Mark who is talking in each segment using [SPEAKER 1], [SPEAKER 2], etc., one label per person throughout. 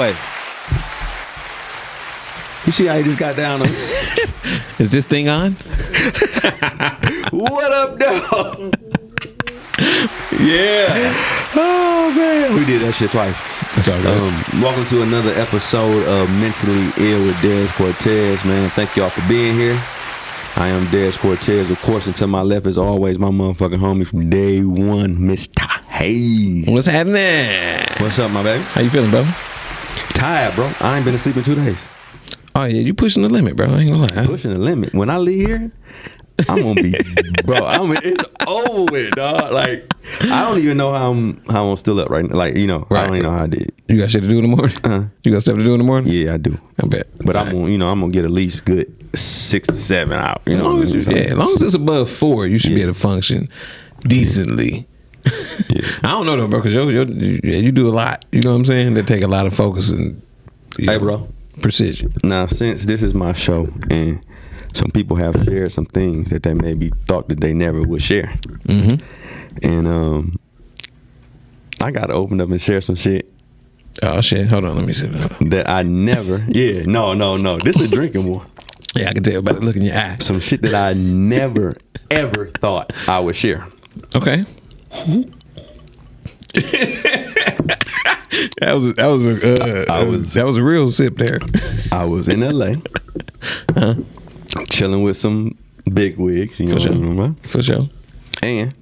[SPEAKER 1] Wait. You see how he just got down on
[SPEAKER 2] Is this thing on?
[SPEAKER 1] What up, dog?
[SPEAKER 2] Yeah.
[SPEAKER 1] Oh, man. We did that shit twice.
[SPEAKER 2] That's all good.
[SPEAKER 1] Welcome to another episode of Mentally Ill with Dez Cortez, man. Thank y'all for being here. I am Dez Cortez, of course, and to my left, as always, my motherfucking homie from day one, Mr. Hayes.
[SPEAKER 2] What's happening?
[SPEAKER 1] What's up, my baby?
[SPEAKER 2] How you feeling, brother?
[SPEAKER 1] Tired, bro. I ain't been asleep in 2 days.
[SPEAKER 2] Oh, yeah, you pushing the limit, bro. I ain't gonna lie.
[SPEAKER 1] Pushing the limit. When I leave here, I'm gonna be, bro. It's over with, dog. Like, I don't even know how I'm still up right now. Like, you know,
[SPEAKER 2] right.
[SPEAKER 1] I don't even know how I did.
[SPEAKER 2] You got shit to do in the morning? You got stuff to do in the morning?
[SPEAKER 1] Yeah, I do.
[SPEAKER 2] I bet.
[SPEAKER 1] But I'm gonna get at least good 6 to 7 out. You know,
[SPEAKER 2] as long as it's above 4, you should be able to function decently.
[SPEAKER 1] Yeah.
[SPEAKER 2] I don't know though, bro, because you do a lot. You know what I'm saying? That take a lot of focus and
[SPEAKER 1] bro,
[SPEAKER 2] precision.
[SPEAKER 1] Now, since this is my show and some people have shared some things that they maybe thought that they never would share, and I gotta open up and share some shit.
[SPEAKER 2] Oh shit! Hold on, let me see
[SPEAKER 1] that I never. Yeah, no. This is a drinking one.
[SPEAKER 2] Yeah, I can tell by the look in your eye.
[SPEAKER 1] Some shit that I never ever thought I would share.
[SPEAKER 2] Okay. That was a real sip there.
[SPEAKER 1] I was in LA, chilling with some big wigs. You know what I mean?
[SPEAKER 2] For sure.
[SPEAKER 1] And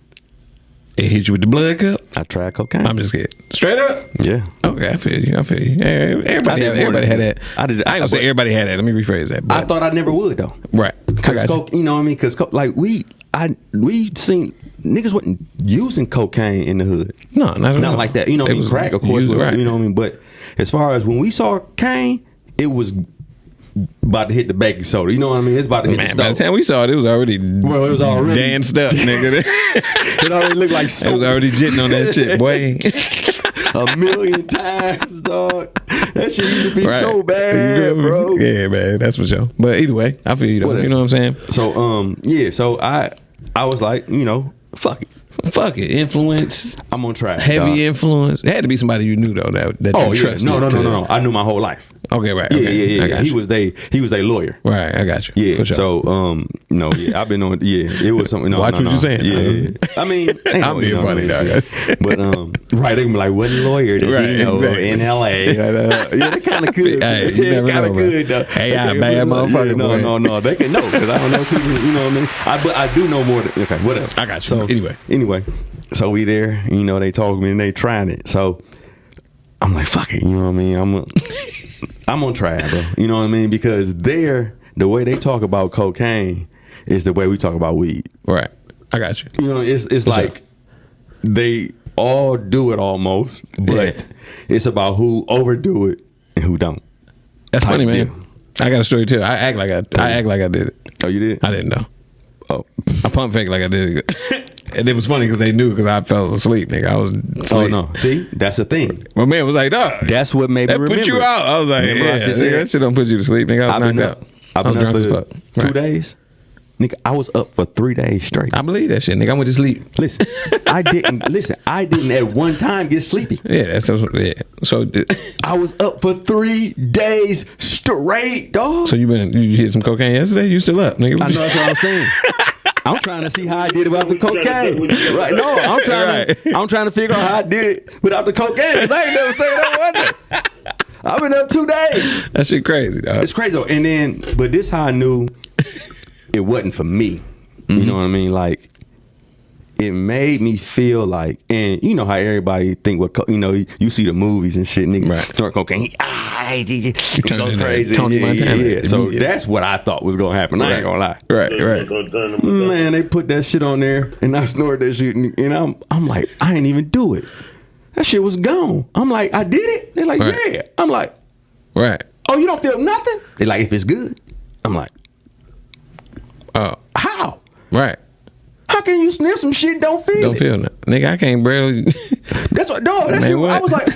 [SPEAKER 2] it hit you with the blood cup.
[SPEAKER 1] I tried cocaine.
[SPEAKER 2] I'm just kidding. Straight up.
[SPEAKER 1] Yeah.
[SPEAKER 2] Okay, I feel you. Everybody had that. I ain't gonna say everybody had that. Let me rephrase that.
[SPEAKER 1] I thought I never would though.
[SPEAKER 2] Right.
[SPEAKER 1] Because you know what I mean? Because like we seen niggas wasn't using cocaine in the hood.
[SPEAKER 2] No, not
[SPEAKER 1] like that. You know what I mean? Crack, of course.
[SPEAKER 2] Right.
[SPEAKER 1] You know what I mean? But as far as when we saw Kane, it was about to hit the baking soda. You know what I mean? It's about to hit the stove.
[SPEAKER 2] By the time we saw it, it was already danced up, nigga.
[SPEAKER 1] It already looked like soap.
[SPEAKER 2] It was already jitting on that shit, boy.
[SPEAKER 1] 1,000,000 times, dog. That shit used to be so bad, bro.
[SPEAKER 2] Yeah, man, that's for sure. But either way, I feel you though. Whatever. You know what I'm saying?
[SPEAKER 1] So, so I was like, you know, fuck it.
[SPEAKER 2] Influence.
[SPEAKER 1] I'm on track.
[SPEAKER 2] Heavy influence. It had to be somebody you knew though that you trusted.
[SPEAKER 1] No. I knew my whole life.
[SPEAKER 2] Okay, right.
[SPEAKER 1] Yeah.
[SPEAKER 2] I got
[SPEAKER 1] you. He was their lawyer.
[SPEAKER 2] Right, I got you.
[SPEAKER 1] Yeah.
[SPEAKER 2] For sure.
[SPEAKER 1] So I've been on. Yeah, it was something.
[SPEAKER 2] Watch what you're saying.
[SPEAKER 1] Yeah. I mean,
[SPEAKER 2] I'm being funny, dog.
[SPEAKER 1] But right, they can be like, what lawyer does he know in L.A.? Yeah, they kind of could.
[SPEAKER 2] Hey, you never know,
[SPEAKER 1] good though.
[SPEAKER 2] Hey, I'm bad motherfucker.
[SPEAKER 1] No, they can know because I don't know too many. You know what I mean? But I do know more. Okay, whatever.
[SPEAKER 2] I got you.
[SPEAKER 1] So anyway. So we there, you know, they told me and they trying it. So I'm like, fuck it, you know what I mean? I'm on trial, bro. You know what I mean? Because the way they talk about cocaine is the way we talk about weed.
[SPEAKER 2] Right. I got you.
[SPEAKER 1] You know, it's like they all do it almost, but it's about who overdo it and who don't.
[SPEAKER 2] That's funny, man. I got a story too. I act like I did it.
[SPEAKER 1] Oh, you did?
[SPEAKER 2] I didn't know.
[SPEAKER 1] Oh.
[SPEAKER 2] I pump fake like I did it. And it was funny because they knew because I fell asleep, nigga. I was asleep.
[SPEAKER 1] Oh, no. See? That's the thing.
[SPEAKER 2] My man was like, dog.
[SPEAKER 1] That's what made me remember.
[SPEAKER 2] That put you out. I was like, that shit don't put you to sleep, nigga. I was knocked out.
[SPEAKER 1] I was
[SPEAKER 2] drunk
[SPEAKER 1] as
[SPEAKER 2] fuck.
[SPEAKER 1] 2 days. Nigga, I was up for 3 days straight.
[SPEAKER 2] I believe that shit, nigga. I went to sleep.
[SPEAKER 1] Listen, I didn't at one time get sleepy.
[SPEAKER 2] Yeah, So
[SPEAKER 1] I was up for 3 days straight, dog.
[SPEAKER 2] So you hit some cocaine yesterday? You still up, nigga?
[SPEAKER 1] I know, that's what I'm saying. I'm trying to see how I did without the cocaine. Right? No, I'm trying to figure out how I did without the cocaine. Cause I ain't never stayed up one day. I've been up 2 days.
[SPEAKER 2] That shit crazy, dog.
[SPEAKER 1] It's crazy though. And then, but this how I knew it wasn't for me. You know what I mean? Like, it made me feel like, and you know how everybody think you see the movies and shit, niggas snort cocaine. You go crazy.
[SPEAKER 2] Tony Montana.
[SPEAKER 1] Yeah. So that's what I thought was gonna happen. I ain't gonna lie.
[SPEAKER 2] Right.
[SPEAKER 1] Man, they put that shit on there, and I snorted that shit, and I'm like, I ain't even do it. That shit was gone. I'm like, I did it. They're like, yeah. I'm like,
[SPEAKER 2] right.
[SPEAKER 1] Oh, you don't feel nothing? They're like, if it's good. I'm like, how?
[SPEAKER 2] Right.
[SPEAKER 1] How can you sniff some shit and don't feel it?
[SPEAKER 2] Don't feel nothing. Nigga, I can't barely.
[SPEAKER 1] That's what, dog. That's what I was like,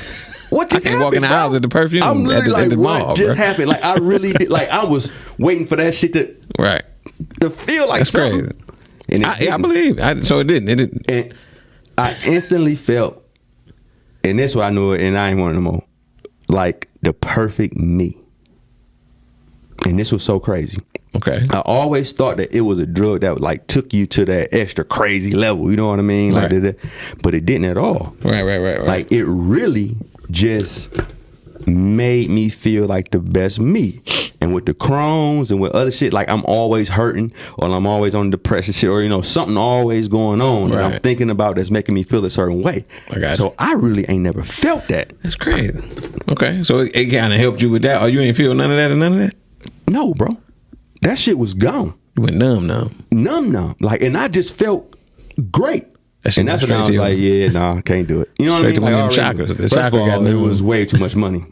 [SPEAKER 1] what just happened? I can't
[SPEAKER 2] walk in the aisles at the perfume.
[SPEAKER 1] I'm literally
[SPEAKER 2] at the
[SPEAKER 1] what
[SPEAKER 2] mall,
[SPEAKER 1] just happened? Like, I really did. Like, I was waiting for that shit to feel like
[SPEAKER 2] that's
[SPEAKER 1] something.
[SPEAKER 2] Crazy.
[SPEAKER 1] And
[SPEAKER 2] I believe. So it didn't.
[SPEAKER 1] And I instantly felt, and that's what I knew, and I ain't want no more. like the perfect me. And this was so crazy.
[SPEAKER 2] Okay.
[SPEAKER 1] I always thought that it was a drug that like took you to that extra crazy level. You know what I mean?
[SPEAKER 2] Right.
[SPEAKER 1] Like, but it didn't at all.
[SPEAKER 2] Right.
[SPEAKER 1] Like it really just made me feel like the best me. And with the Crohn's and with other shit, like I'm always hurting or I'm always on depression shit or, you know, something always going on that I'm thinking about that's making me feel a certain way. So I really ain't never felt that.
[SPEAKER 2] That's crazy. Okay. So it kind of helped you with that. Or you ain't feel none of that or none of that?
[SPEAKER 1] No, bro. That shit was gone.
[SPEAKER 2] You went numb.
[SPEAKER 1] Numb. Like, and I just felt great. And that's when I was like, yeah, nah, can't do it. You know what I mean? Like,
[SPEAKER 2] chakras. The
[SPEAKER 1] first of all, it was way too much money.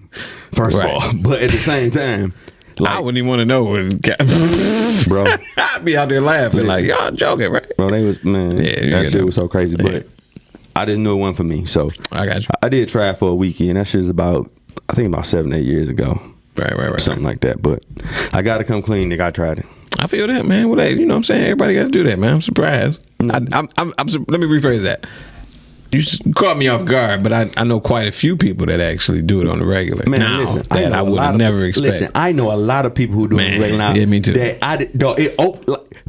[SPEAKER 1] First of all. But at the same time, like,
[SPEAKER 2] I wouldn't even want to know what
[SPEAKER 1] bro.
[SPEAKER 2] I'd be out there laughing like, y'all joking, right?
[SPEAKER 1] Bro, they was, man, that shit was so crazy. Yeah. But I just knew it wasn't for me. So
[SPEAKER 2] I got you.
[SPEAKER 1] I did try it for a weekend. That shit's about 7-8 years ago.
[SPEAKER 2] Right.
[SPEAKER 1] Something like that. But I got to come clean, nigga. I tried it.
[SPEAKER 2] I feel that, man. Well, hey, you know what I'm saying? Everybody got to do that, man. I'm surprised. Let me rephrase that. You caught me off guard, but I know quite a few people that actually do it on the regular. Man, now, listen, that I would have never expected.
[SPEAKER 1] Listen, I know a lot of people who do it on the regular now.
[SPEAKER 2] Yeah, me too.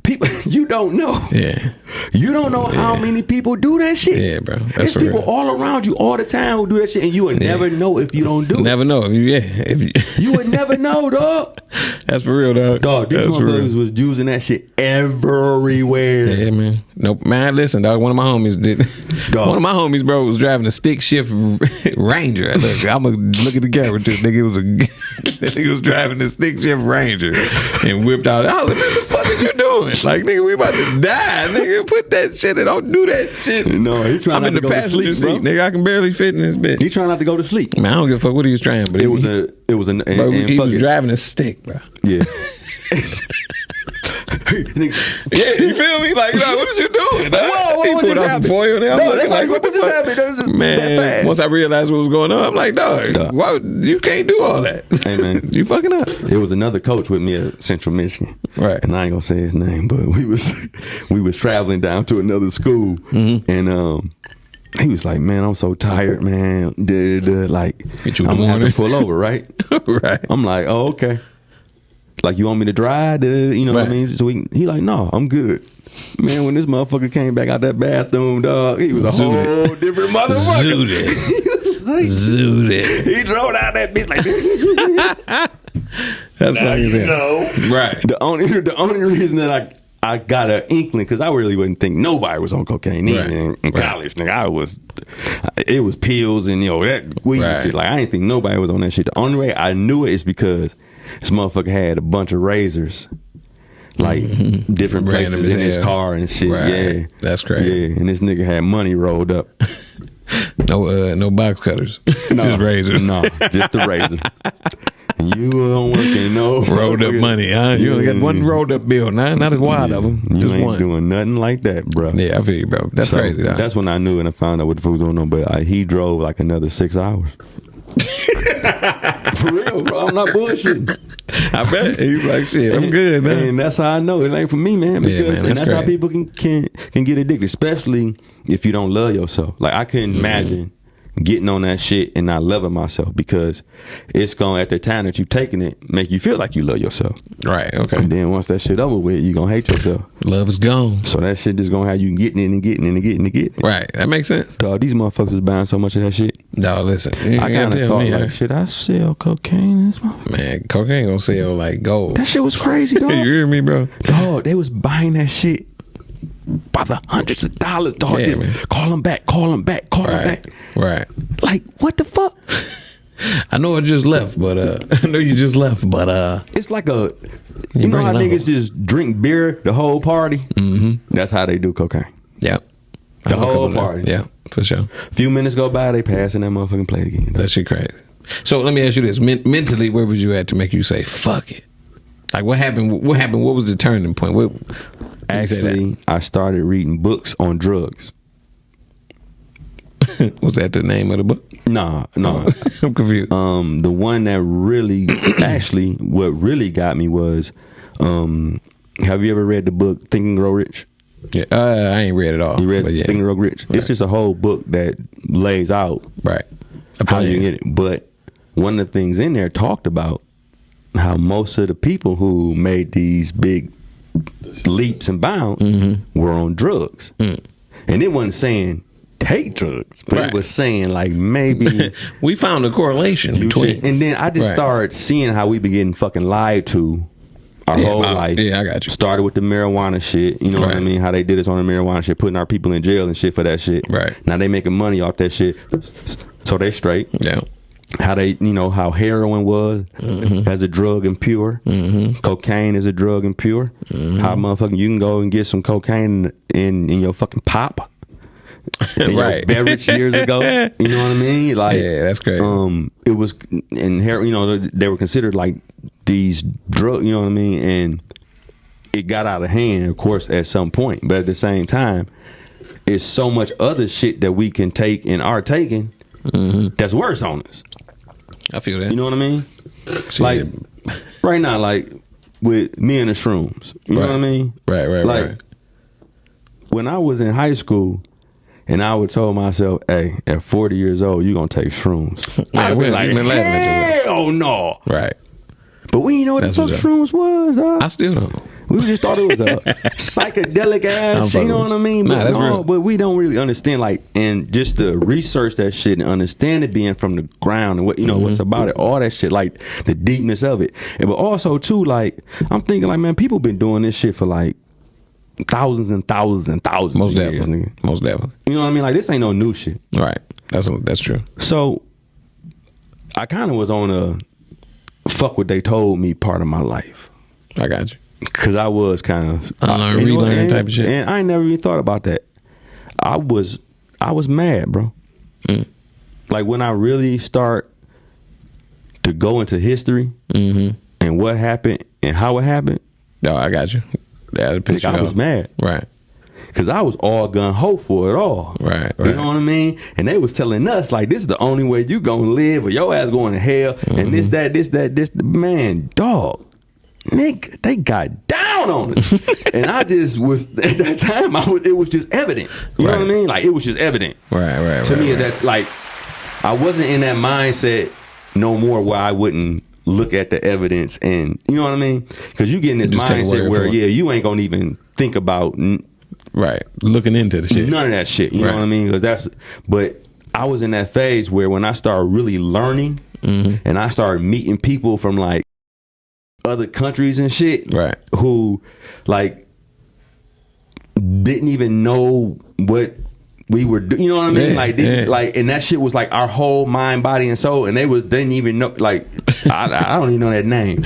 [SPEAKER 1] People, you don't know.
[SPEAKER 2] Yeah.
[SPEAKER 1] You don't know how many people do that shit.
[SPEAKER 2] Yeah, bro.
[SPEAKER 1] There's people all around you all the time who do that shit, and you would never know if you don't do it.
[SPEAKER 2] Never know.
[SPEAKER 1] You would never know, dog.
[SPEAKER 2] That's for real, dog.
[SPEAKER 1] Dog, these motherfuckers was using that shit everywhere.
[SPEAKER 2] Yeah, man. Nope, man. Listen, dog. One of my homies did. Dog. One of my homies, bro, was driving a stick shift Ranger. Look, I'm gonna look at the camera too. Nigga was driving a stick shift Ranger and whipped out. I was like, what the fuck are you doing? Like, nigga, we about to die. Nigga, put that shit in. Don't do that shit.
[SPEAKER 1] No, he trying not to go to sleep,
[SPEAKER 2] passenger seat, nigga. I can barely fit in this bitch.
[SPEAKER 1] He trying not to go to sleep.
[SPEAKER 2] Man, I don't give a fuck what he was trying, but he was driving a stick, bro.
[SPEAKER 1] Yeah.
[SPEAKER 2] Yeah, you feel me? Like, what is you doing?
[SPEAKER 1] Whoa,
[SPEAKER 2] he pulled out some foil there. I'm looking like, what the fuck?
[SPEAKER 1] Man,
[SPEAKER 2] once I realized what was going on, I'm like, dog, why, you can't do all that.
[SPEAKER 1] Hey, man.
[SPEAKER 2] You fucking up.
[SPEAKER 1] There was another coach with me at Central Michigan.
[SPEAKER 2] Right.
[SPEAKER 1] And I ain't gonna say his name, but we was traveling down to another school. Mm-hmm. And he was like, man, I'm so tired, man. Like, I'm gonna have to pull over, right?
[SPEAKER 2] Right.
[SPEAKER 1] I'm like, oh, okay. Like, you want me to drive? You know what I mean? So he like, no, I'm good. Man, when this motherfucker came back out that bathroom, dog, he was a whole different motherfucker.
[SPEAKER 2] Zooted.
[SPEAKER 1] He drove down that bitch like this.
[SPEAKER 2] That's funny.
[SPEAKER 1] You know.
[SPEAKER 2] Right.
[SPEAKER 1] The only reason that I got an inkling, because I really wouldn't think nobody was on cocaine in college. Nigga, it was pills and, you know, that weed shit. Like, I didn't think nobody was on that shit. The only way I knew it is because this motherfucker had a bunch of razors, like different places in his car and shit.
[SPEAKER 2] Right.
[SPEAKER 1] Yeah,
[SPEAKER 2] that's crazy.
[SPEAKER 1] Yeah, and this nigga had money rolled up.
[SPEAKER 2] No box cutters. No, just razors.
[SPEAKER 1] No, just the razor. You don't work in no
[SPEAKER 2] rolled up money, huh? You only got one rolled up bill, not a wad of them.
[SPEAKER 1] You
[SPEAKER 2] just
[SPEAKER 1] ain't
[SPEAKER 2] one.
[SPEAKER 1] Doing nothing like that, bro.
[SPEAKER 2] Yeah, I feel you, bro. That's crazy. Though.
[SPEAKER 1] That's when I knew and I found out what the fuck was going on. But he drove like another 6 hours. For real, bro. I'm not bullshitting.
[SPEAKER 2] I bet he's like, shit, I'm good, man.
[SPEAKER 1] And that's how I know it ain't for me, man. Because,
[SPEAKER 2] yeah, man,
[SPEAKER 1] and that's how people can get addicted, especially if you don't love yourself. Like, I couldn't imagine getting on that shit and not loving myself, because it's going, at the time that you taking it, make you feel like you love yourself.
[SPEAKER 2] Right, okay.
[SPEAKER 1] And then once that shit over with, you gonna hate yourself.
[SPEAKER 2] Love is gone.
[SPEAKER 1] So that shit just gonna have you getting it and getting it and getting it and getting it.
[SPEAKER 2] Right, that makes sense.
[SPEAKER 1] Dog, these motherfuckers is buying so much of that shit.
[SPEAKER 2] No, listen.
[SPEAKER 1] I kind of thought, like, should I sell cocaine?
[SPEAKER 2] Man, cocaine gonna sell like gold.
[SPEAKER 1] That shit was crazy, dog.
[SPEAKER 2] You hear me, bro?
[SPEAKER 1] Dog, they was buying that shit by the hundreds of dollars, dog.
[SPEAKER 2] Yeah,
[SPEAKER 1] call them back.
[SPEAKER 2] Right.
[SPEAKER 1] Like, what the fuck?
[SPEAKER 2] I know I just left, but I know you just left, but
[SPEAKER 1] it's like a, you know how niggas just drink beer the whole party? Mm-hmm. That's how they do cocaine.
[SPEAKER 2] Yep.
[SPEAKER 1] The whole party.
[SPEAKER 2] Yeah, for sure.
[SPEAKER 1] A few minutes go by, they pass and that motherfucking play again.
[SPEAKER 2] That shit crazy. So let me ask you this: mentally, where was you at to make you say "fuck it"? Like, what happened? What happened? What was the turning point?
[SPEAKER 1] Actually, I started reading books on drugs.
[SPEAKER 2] Was that the name of the book?
[SPEAKER 1] No.
[SPEAKER 2] I'm confused.
[SPEAKER 1] The one that really, actually, what really got me was, have you ever read the book Think and Grow Rich?
[SPEAKER 2] Yeah, I ain't read it all.
[SPEAKER 1] You read Think and Grow Rich? Right. It's just a whole book that lays out
[SPEAKER 2] right
[SPEAKER 1] how you get it. But one of the things in there talked about how most of the people who made these big leaps and bounds were on drugs. And it wasn't saying take drugs, but it was saying like maybe
[SPEAKER 2] we found a correlation between.
[SPEAKER 1] And then I just started seeing how we been getting fucking lied to our whole life.
[SPEAKER 2] Yeah, I got you.
[SPEAKER 1] Started with the marijuana shit. You know what I mean? How they did us on the marijuana shit, putting our people in jail and shit for that shit.
[SPEAKER 2] Right.
[SPEAKER 1] Now they making money off that shit, so they straight.
[SPEAKER 2] Yeah.
[SPEAKER 1] How they, how heroin was as a drug and pure. Cocaine is a drug and pure. How motherfucking you can go and get some cocaine in your fucking pop. In your beverage years ago. You know what I mean? Like,
[SPEAKER 2] yeah, that's great.
[SPEAKER 1] It was, and heroin, they were considered like these drugs, you know what I mean? And it got out of hand, of course, at some point. But at the same time, it's so much other shit that we can take and are taking that's worse on us.
[SPEAKER 2] I feel that.
[SPEAKER 1] You know what I mean? Like right now, like with me and the shrooms. You know what I mean?
[SPEAKER 2] Right.
[SPEAKER 1] Like when I was in high school and I would tell myself, hey, at 40 years old, you gonna take shrooms. I'd be like, hell no.
[SPEAKER 2] Right.
[SPEAKER 1] But we didn't know what the fuck shrooms was, dog.
[SPEAKER 2] I still don't.
[SPEAKER 1] We just thought it was a psychedelic ass, you know what I mean? But,
[SPEAKER 2] that's real.
[SPEAKER 1] But we don't really understand, like, and just to research that shit and understand it being from the ground and what, what's about it, all that shit, like the deepness of it. And, but also, too, like, I'm thinking, like, man, people been doing this shit for, like, thousands and thousands and thousands
[SPEAKER 2] Most
[SPEAKER 1] of years,
[SPEAKER 2] definitely.
[SPEAKER 1] nigga.
[SPEAKER 2] Most definitely.
[SPEAKER 1] You know what I mean? Like, this ain't no new shit.
[SPEAKER 2] Right. That's true.
[SPEAKER 1] So, I kind of was on a fuck what they told me part of my life.
[SPEAKER 2] I got you.
[SPEAKER 1] Cause I was kind of
[SPEAKER 2] relearning type of shit,
[SPEAKER 1] and I ain't never even thought about that. I was mad, bro. Like when I really start to go into history and what happened and how it happened.
[SPEAKER 2] No, I got you.
[SPEAKER 1] Like I was mad,
[SPEAKER 2] right?
[SPEAKER 1] Cause I was all gun ho for it all,
[SPEAKER 2] right?
[SPEAKER 1] You know what I mean? And they was telling us like this is the only way you gonna live, or your ass going to hell, and this, man, dog. Nigga, they got down on it. And I just was, at that time, it was just evident. You know what I mean? Like, it was just evident.
[SPEAKER 2] Right.
[SPEAKER 1] To me, that's like, I wasn't in that mindset no more where I wouldn't look at the evidence and, you know what I mean? Because you get in this mindset where, you ain't going to even think about.
[SPEAKER 2] Right. Looking into the shit.
[SPEAKER 1] None of that shit. You know what I mean? But I was in that phase where when I started really learning and I started meeting people from like, other countries and shit,
[SPEAKER 2] right? Who
[SPEAKER 1] like didn't even know what we were doing. You know what I mean? Like, and that shit was like our whole mind, body, and soul. And they didn't even know. Like, I don't even know that name.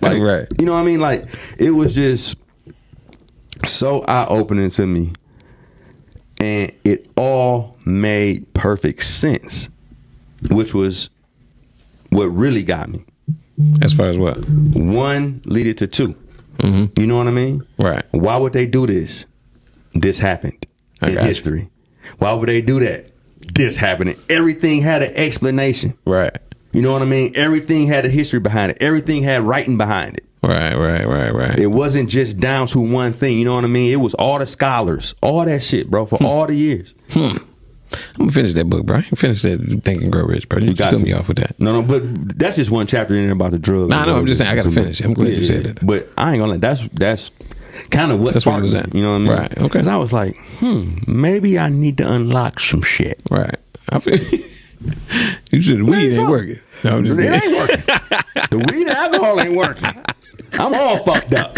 [SPEAKER 1] Like,
[SPEAKER 2] right?
[SPEAKER 1] You know what I mean? Like, it was just so eye opening to me, and it all made perfect sense, which was what really got me.
[SPEAKER 2] As far as what?
[SPEAKER 1] One leaded to two. You know what I mean?
[SPEAKER 2] Right.
[SPEAKER 1] Why would they do this? This happened in history. Why would they do that? This happened. Everything had an explanation.
[SPEAKER 2] Right.
[SPEAKER 1] You know what I mean? Everything had a history behind it. Everything had writing behind it.
[SPEAKER 2] Right.
[SPEAKER 1] It wasn't just down to one thing. You know what I mean? It was all the scholars, all that shit, bro, for all the years.
[SPEAKER 2] I'm gonna finish that book, bro. I can finish that Think and Grow Rich, bro. You threw me off with that.
[SPEAKER 1] No, but that's just one chapter in there about the drugs.
[SPEAKER 2] No, I'm just saying I gotta finish it. I'm glad you said that.
[SPEAKER 1] But I ain't gonna lie. That's kind of what sparked
[SPEAKER 2] was
[SPEAKER 1] me.
[SPEAKER 2] at.
[SPEAKER 1] You know what I mean?
[SPEAKER 2] Right. Okay.
[SPEAKER 1] Because I was like, maybe I need to unlock some shit.
[SPEAKER 2] Right. I feel you said the weed ain't working. No, I'm just
[SPEAKER 1] it ain't working. The weed and alcohol ain't working. I'm all fucked up.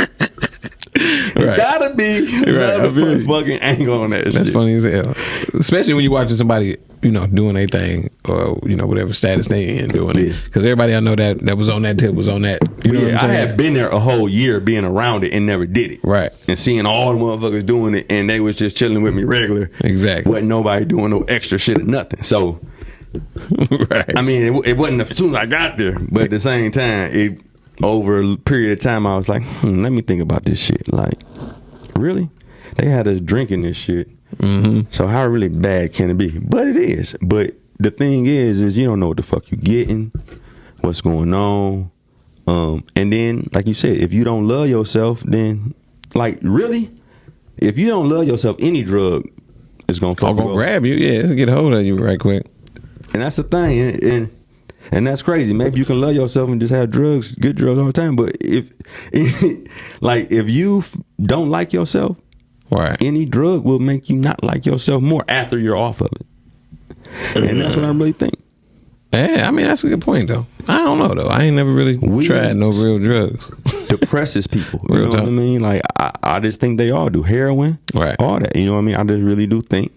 [SPEAKER 2] Right.
[SPEAKER 1] Gotta be another fucking angle on that shit.
[SPEAKER 2] That's funny as hell. Especially when you're watching somebody, doing their thing or, whatever status they in doing it. Because everybody I know that was on that tip was on that. You know what I'm saying?
[SPEAKER 1] I had been there a whole year being around it and never did it.
[SPEAKER 2] Right.
[SPEAKER 1] And seeing all the motherfuckers doing it and they was just chilling with me regular.
[SPEAKER 2] Exactly.
[SPEAKER 1] Wasn't nobody doing no extra shit or nothing. So,
[SPEAKER 2] right.
[SPEAKER 1] I mean, it wasn't as soon as I got there. But at the same time, over a period of time, I was like, let me think about this shit. Like, really? They had us drinking this shit. So how really bad can it be? But it is. But the thing is you don't know what the fuck you're getting, what's going on. And then, like you said, if you don't love yourself, then, like, really? If you don't love yourself, any drug is going to fuck you up.
[SPEAKER 2] Grab you. Yeah, it'll get a hold of you right quick.
[SPEAKER 1] And that's the thing. And And that's crazy. Maybe you can love yourself and just have drugs, good drugs all the time. But if you don't like yourself,
[SPEAKER 2] right,
[SPEAKER 1] any drug will make you not like yourself more after you're off of it. And that's what I really think.
[SPEAKER 2] Yeah, I mean, that's a good point, though. I don't know, though. I ain't never really tried no real drugs.
[SPEAKER 1] Depresses people. You know what I mean? Like, I just think they all do. Heroin,
[SPEAKER 2] right,
[SPEAKER 1] all that. You know what I mean? I just really do think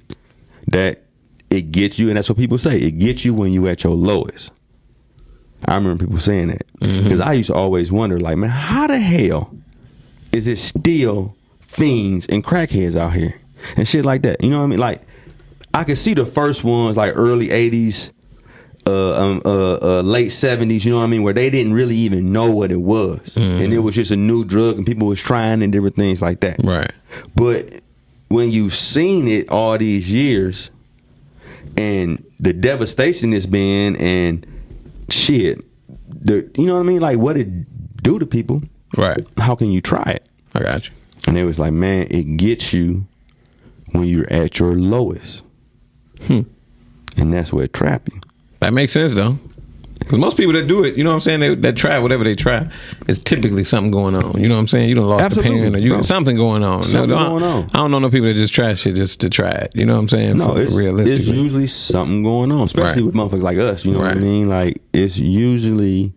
[SPEAKER 1] that it gets you, and that's what people say. It gets you when you at your lowest. I remember people saying that. Because I used to always wonder, like, man, how the hell is it still fiends and crackheads out here? And shit like that. You know what I mean? Like, I could see the first ones, like early 80s, late 70s, you know what I mean, where they didn't really even know what it was. And it was just a new drug and people was trying and different things like that.
[SPEAKER 2] Right.
[SPEAKER 1] But when you've seen it all these years and the devastation it's been and shit, you know what I mean, like what it do to people,
[SPEAKER 2] right? How
[SPEAKER 1] can you try it?
[SPEAKER 2] I got you.
[SPEAKER 1] And it was like, man, it gets you when you're at your lowest. And that's where it trap you.
[SPEAKER 2] That makes sense, though. Because most people that do it, you know what I'm saying, that try whatever they try, is typically something going on. You know what I'm saying? You done lost the parent, or something going on.
[SPEAKER 1] Something going on.
[SPEAKER 2] I don't know no people that just try shit just to try it. You know what I'm saying?
[SPEAKER 1] No, it's usually something going on, especially with motherfuckers like us. You know what I mean? Like, it's usually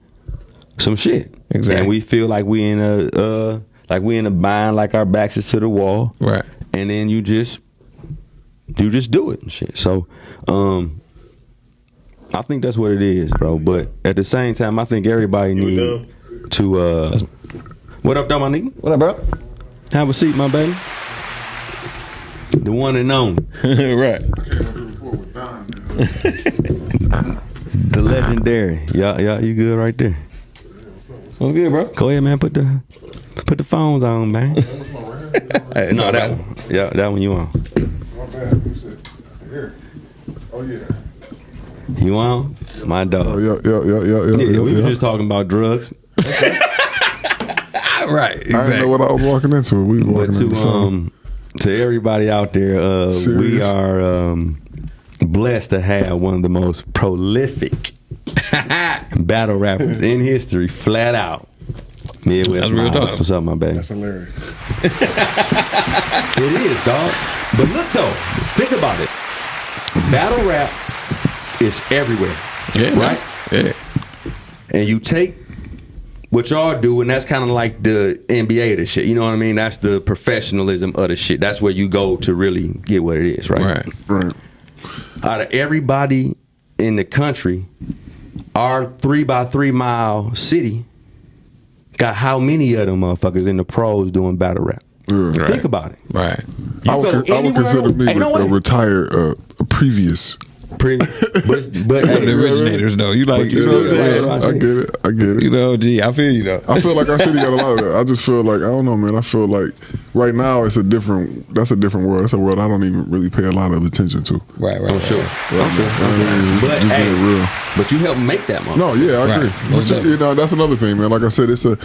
[SPEAKER 1] some shit.
[SPEAKER 2] Exactly.
[SPEAKER 1] And we feel like we in a bind, like our backs is to the wall.
[SPEAKER 2] Right.
[SPEAKER 1] And then you just do it and shit. So, I think that's what it is, bro. But at the same time, I think everybody needs to. What up, though, my nigga?
[SPEAKER 2] What up, bro?
[SPEAKER 1] Have a seat, my baby. The one and only.
[SPEAKER 2] Right.
[SPEAKER 1] The legendary. Yeah, you good right there.
[SPEAKER 2] What's good, bro?
[SPEAKER 1] Go ahead, man. Put the phones on, man.
[SPEAKER 2] Hey,
[SPEAKER 1] no, that one. Yeah, that one you on.
[SPEAKER 3] My bad. Who's it? Here. Oh yeah.
[SPEAKER 1] You on? My dog.
[SPEAKER 3] Oh, yeah.
[SPEAKER 1] Yeah, we were just talking about drugs.
[SPEAKER 2] Right. Exactly.
[SPEAKER 3] I didn't know what I was walking into. We were walking into something.
[SPEAKER 1] To everybody out there, we are blessed to have one of the most prolific battle rappers in history, flat out. Midwest.
[SPEAKER 2] That's real talk.
[SPEAKER 1] What's up, my baby?
[SPEAKER 3] That's hilarious.
[SPEAKER 1] It is, dog. But look, though, think about it. Battle rap is everywhere.
[SPEAKER 2] Yeah.
[SPEAKER 1] Right?
[SPEAKER 2] Yeah.
[SPEAKER 1] And you take what y'all do, and that's kind of like the NBA of the shit. You know what I mean? That's the professionalism of the shit. That's where you go to really get what it is, right?
[SPEAKER 3] Right.
[SPEAKER 1] Out of everybody in the country, our 3x3 mile city got how many of them motherfuckers in the pros doing battle rap?
[SPEAKER 3] Right.
[SPEAKER 1] Think about it.
[SPEAKER 2] Right.
[SPEAKER 3] I would consider me a retired previous.
[SPEAKER 1] But
[SPEAKER 2] the originators, though. You like, you know what I'm saying?
[SPEAKER 3] I get it.
[SPEAKER 2] You know, gee, I feel you, though.
[SPEAKER 3] I feel like our city got a lot of that. I just feel like, I don't know, man. I feel like right now that's a different world. That's a world I don't even really pay a lot of attention to.
[SPEAKER 2] Right.
[SPEAKER 1] I'm sure. But you helped make that moment.
[SPEAKER 3] No, yeah, I agree. But you know, that's another thing, man. Like I said, it's a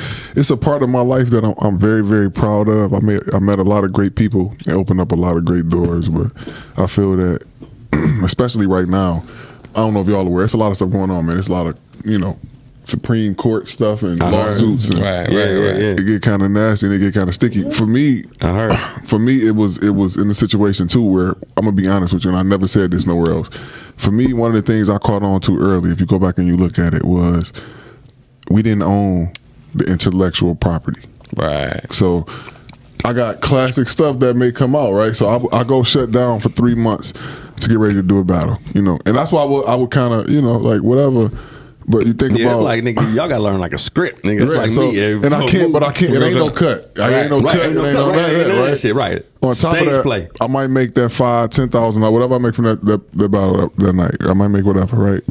[SPEAKER 3] part of my life that I'm very, very proud of. I met a lot of great people and opened up a lot of great doors. But I feel that, especially right now, I don't know if y'all aware, there's a lot of stuff going on, man. There's a lot of, Supreme Court stuff and lawsuits. And
[SPEAKER 2] right.
[SPEAKER 3] It get kind of nasty and it get kind of sticky. For me, it was in a situation too where, I'm gonna be honest with you, and I never said this nowhere else. For me, one of the things I caught on to early, if you go back and you look at it, was we didn't own the intellectual property.
[SPEAKER 2] Right.
[SPEAKER 3] So I got classic stuff that may come out, right? So I go shut down for 3 months to get ready to do a battle, and that's why I would kind of, like whatever. But you think about,
[SPEAKER 1] it's like, nigga, y'all gotta learn like a script, nigga. It's like me.
[SPEAKER 3] And I can't. It ain't no cut. It ain't no cut. It ain't no that, right?
[SPEAKER 1] Right.
[SPEAKER 3] On top of that,
[SPEAKER 1] play.
[SPEAKER 3] I might make that $5,000-$10,000, whatever I make from that battle that night. I might make whatever, right?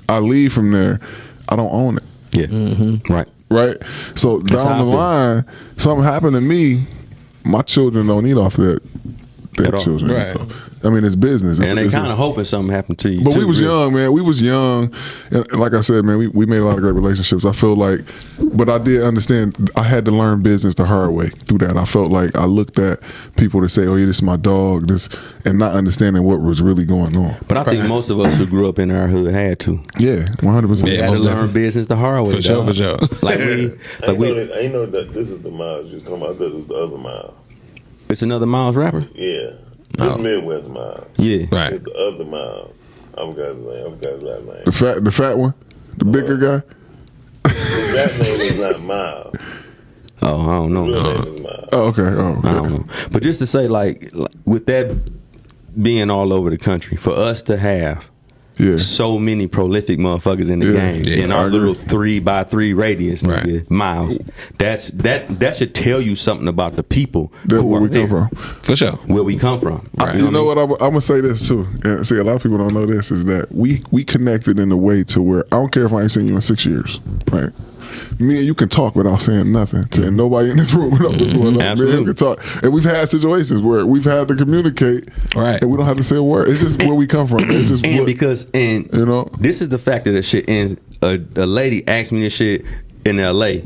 [SPEAKER 3] I leave from there. I don't own it.
[SPEAKER 1] Yeah. Mm-hmm.
[SPEAKER 3] Right. So down the line, something happened to me. My children don't eat off that. Their children.
[SPEAKER 2] Right.
[SPEAKER 3] So I mean, it's business.
[SPEAKER 1] And they kind of hoping something happened to you.
[SPEAKER 3] But
[SPEAKER 1] too,
[SPEAKER 3] we was
[SPEAKER 1] really.
[SPEAKER 3] young, man. We was young. And like I said, man, we made a lot of great relationships. I feel like, but I did understand I had to learn business the hard way through that. I felt like I looked at people to say, oh, yeah, this is my dog, this, and not understanding what was really going on.
[SPEAKER 1] But I think most of us who grew up in our hood had to.
[SPEAKER 3] Yeah, 100%.
[SPEAKER 1] We had to learn business the hard way.
[SPEAKER 2] For sure.
[SPEAKER 1] Like
[SPEAKER 4] I ain't know that this is the Miles you was talking about. I thought it was the other Miles.
[SPEAKER 1] It's another Miles rapper?
[SPEAKER 4] Yeah. It's Midwest Miles.
[SPEAKER 1] Yeah.
[SPEAKER 2] Right.
[SPEAKER 4] It's the other Miles. I forgot his name. I forgot his last name.
[SPEAKER 3] The fat one? The bigger guy?
[SPEAKER 4] His last name is not Miles.
[SPEAKER 1] Oh, I don't know.
[SPEAKER 4] His real name is Miles.
[SPEAKER 3] Oh, okay. Oh, okay.
[SPEAKER 1] I don't know. But just to say, like with that being all over the country, for us to have so many prolific motherfuckers in the game in our little 3x3 radius, nigga, miles. That should tell you something about the people
[SPEAKER 3] That's where we come from.
[SPEAKER 2] For sure.
[SPEAKER 1] Where we come from.
[SPEAKER 2] Right.
[SPEAKER 3] You know what? I'm gonna say this too. And see, a lot of people don't know this is that we connected in a way to where I don't care if I ain't seen you in 6 years, right? Me and you can talk without saying nothing, and nobody in this room knows what's going on.
[SPEAKER 1] Absolutely.
[SPEAKER 3] Me and you can talk, and we've had situations where we've had to communicate,
[SPEAKER 2] right?
[SPEAKER 3] And we don't have to say a word. It's just where we come from. It's just
[SPEAKER 1] you know, this is the fact of the shit. And a lady asked me this shit in L.A.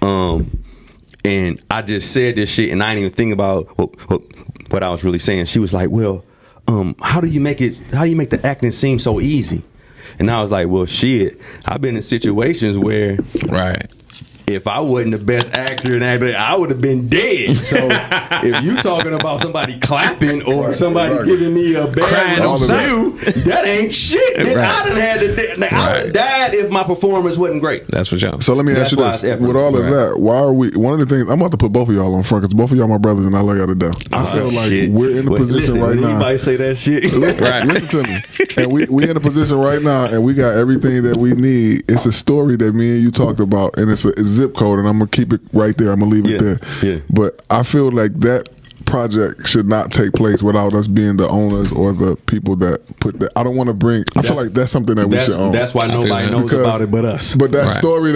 [SPEAKER 1] And I just said this shit, and I didn't even think about what I was really saying. She was like, "Well, how do you make the acting seem so easy?" And I was like, well, shit, I've been in situations where if I wasn't the best actor in that, I would have been dead. So if you talking about somebody clapping or somebody giving me a bad review, that ain't shit. I done had to I would have died if my performance wasn't great.
[SPEAKER 2] That's for sure.
[SPEAKER 3] So let me ask you this: with all of that, why are we? One of the things I'm about to put both of y'all on front because both of y'all my brothers and I love y'all to death. I feel like we're in a position right now.
[SPEAKER 1] Anybody say that shit?
[SPEAKER 3] Listen to me. And we in a position right now, and we got everything that we need. It's a story that me and you talked about, and it's a zip code, and I'm gonna keep it right there. I'm gonna leave it there.
[SPEAKER 1] Yeah.
[SPEAKER 3] But I feel like that project should not take place without us being the owners or the people that put that. I don't want to bring. I feel like that's something that we should own.
[SPEAKER 1] That's why nobody knows about it but us.
[SPEAKER 3] But that story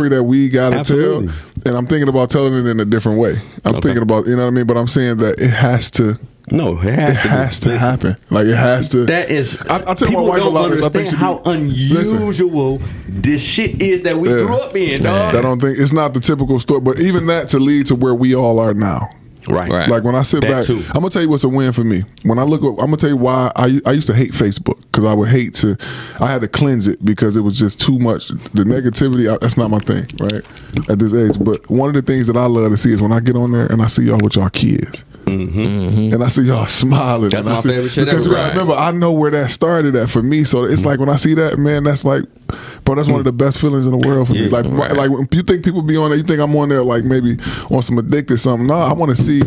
[SPEAKER 3] that we gotta tell, and I'm thinking about telling it in a different way. I'm thinking about, you know what I mean. But I'm saying that it has to.
[SPEAKER 1] No, it has to
[SPEAKER 3] happen. Like it has to.
[SPEAKER 1] That is.
[SPEAKER 3] I tell
[SPEAKER 1] people
[SPEAKER 3] my wife
[SPEAKER 1] don't
[SPEAKER 3] a lot.
[SPEAKER 1] understand how unusual this shit is that we grew up in, dog.
[SPEAKER 3] I don't think it's not the typical story, but even that to lead to where we all are now.
[SPEAKER 1] Right.
[SPEAKER 3] Like when I sit back, I'm gonna tell you what's a win for me. When I look, I'm gonna tell you why I used to hate Facebook because I would hate to. I had to cleanse it because it was just too much. The negativity, that's not my thing, right? At this age, but one of the things that I love to see is when I get on there and I see y'all with y'all kids. And I see y'all smiling.
[SPEAKER 1] That's my favorite shit ever.
[SPEAKER 3] Because you gotta remember, I know where that started at for me. So it's like when I see that, man, that's like, bro, that's one of the best feelings in the world for me. Like, like when you think people be on there, you think I'm on there like maybe on some addicted something. No, I want to see.